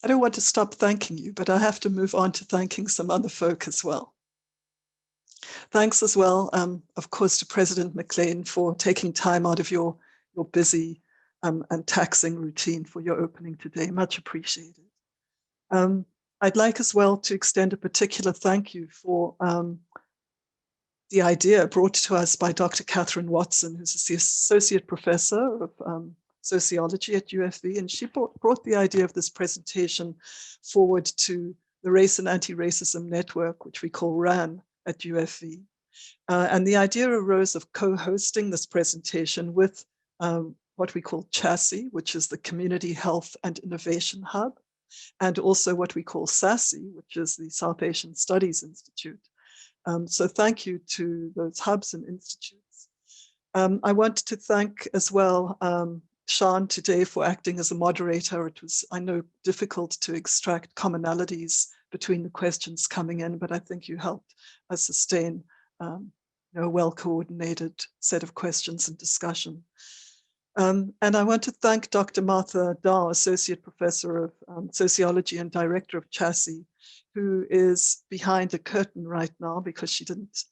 don't want to stop thanking you, but I have to move on to thanking some other folk as well. Thanks as well, of course, to President McLean for taking time out of your busy and taxing routine for your opening today. Much appreciated. I'd like as well to extend a particular thank you for the idea brought to us by Dr. Catherine Watson, who's the Associate Professor of Sociology at UFV, and she brought the idea of this presentation forward to the Race and Anti-Racism Network, which we call RAN at UFV. And the idea arose of co-hosting this presentation with what we call CHASI, which is the Community Health and Innovation Hub, and also what we call SASI, which is the South Asian Studies Institute. So thank you to those hubs and institutes. I want to thank as well Sean today for acting as a moderator. It was, I know, difficult to extract commonalities between the questions coming in, but I think you helped us sustain a well-coordinated set of questions and discussion. And I want to thank Dr. Martha Daw, Associate Professor of Sociology and Director of CHASI, who is behind a curtain right now because she didn't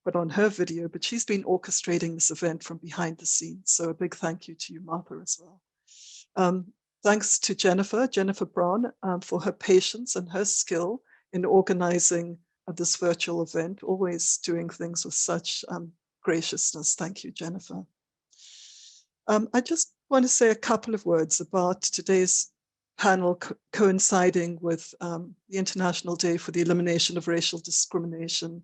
put on her video, but she's been orchestrating this event from behind the scenes. So a big thank you to you, Martha, as well. Thanks to Jennifer Brown, for her patience and her skill in organizing this virtual event, always doing things with such graciousness. Thank you, Jennifer. I just want to say a couple of words about today's panel coinciding with the International Day for the Elimination of Racial Discrimination,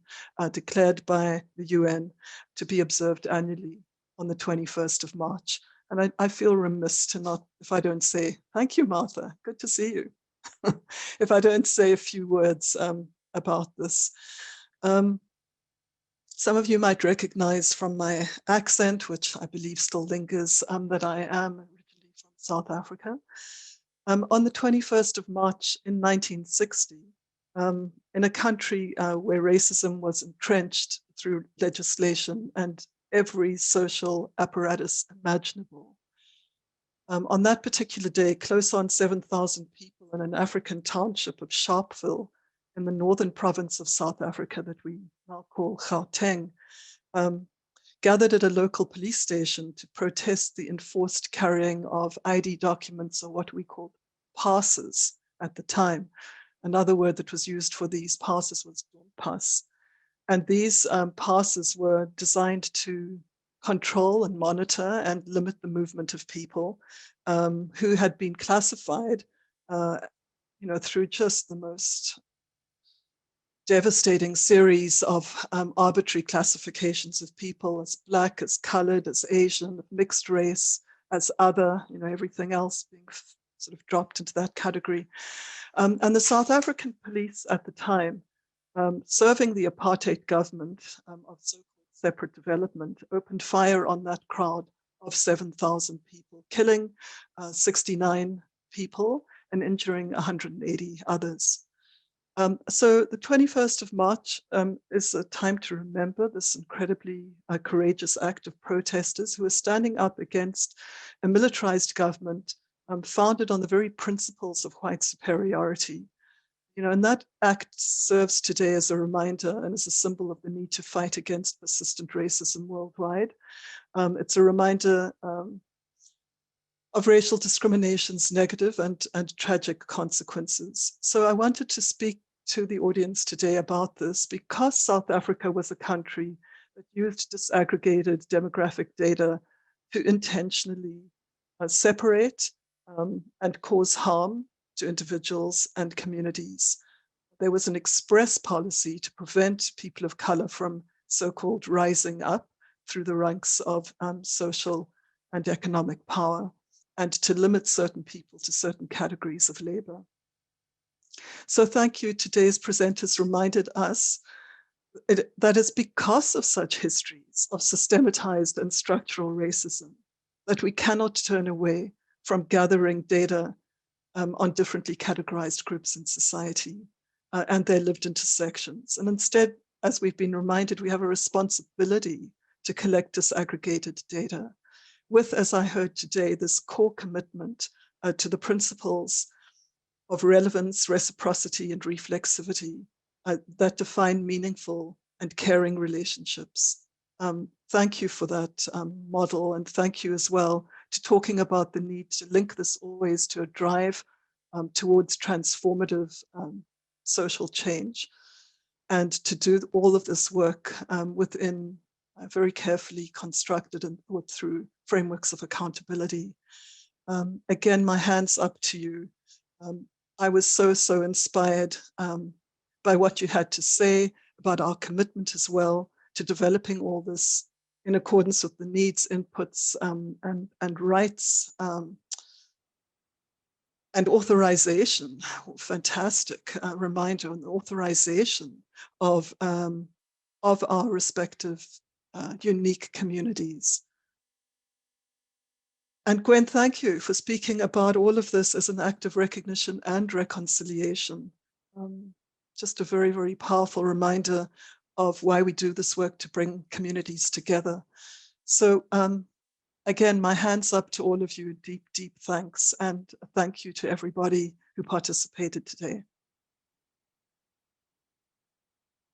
declared by the UN to be observed annually on the 21st of March. And I feel remiss to not, if I don't say, thank you, Martha, good to see you. If I don't say a few words about this. Some of you might recognize from my accent, which I believe still lingers, that I am originally from South Africa. On the 21st of March in 1960, in a country where racism was entrenched through legislation and every social apparatus imaginable. On that particular day, close on 7,000 people in an African township of Sharpeville in the northern province of South Africa that we now call Gauteng, gathered at a local police station to protest the enforced carrying of ID documents, or what we called passes at the time. Another word that was used for these passes was pass. And these passes were designed to control and monitor and limit the movement of people who had been classified through just the most devastating series of arbitrary classifications of people as Black, as colored, as Asian, mixed race, as other, everything else being sort of dropped into that category. And the South African police at the time, serving the apartheid government of so-called separate development, opened fire on that crowd of 7,000 people, killing 69 people and injuring 180 others. So the 21st of March is a time to remember this incredibly courageous act of protesters who are standing up against a militarized government founded on the very principles of white superiority. And that act serves today as a reminder and as a symbol of the need to fight against persistent racism worldwide. It's a reminder of racial discrimination's negative and tragic consequences. So I wanted to speak to the audience today about this because South Africa was a country that used disaggregated demographic data to intentionally separate and cause harm to individuals and communities. there was an express policy to prevent people of color from so-called rising up through the ranks of social and economic power, and to limit certain people to certain categories of labor. So thank you. Today's presenters reminded us that it's because of such histories of systematized and structural racism that we cannot turn away from gathering data on differently categorized groups in society and their lived intersections. And instead, as we've been reminded, we have a responsibility to collect disaggregated data with, as I heard today, this core commitment to the principles of relevance, reciprocity, and reflexivity that define meaningful and caring relationships. Thank you for that model, and thank you as well to talking about the need to link this always to a drive towards transformative social change, and to do all of this work within very carefully constructed and thought through frameworks of accountability. Again, my hands up to you. I was so inspired by what you had to say about our commitment as well to developing all this in accordance with the needs, inputs, and rights, and authorization. Fantastic reminder on the authorization of our respective unique communities. And Gwen, thank you for speaking about all of this as an act of recognition and reconciliation. Just a very powerful reminder of why we do this work to bring communities together. So again, my hands up to all of you, deep thanks, and thank you to everybody who participated today.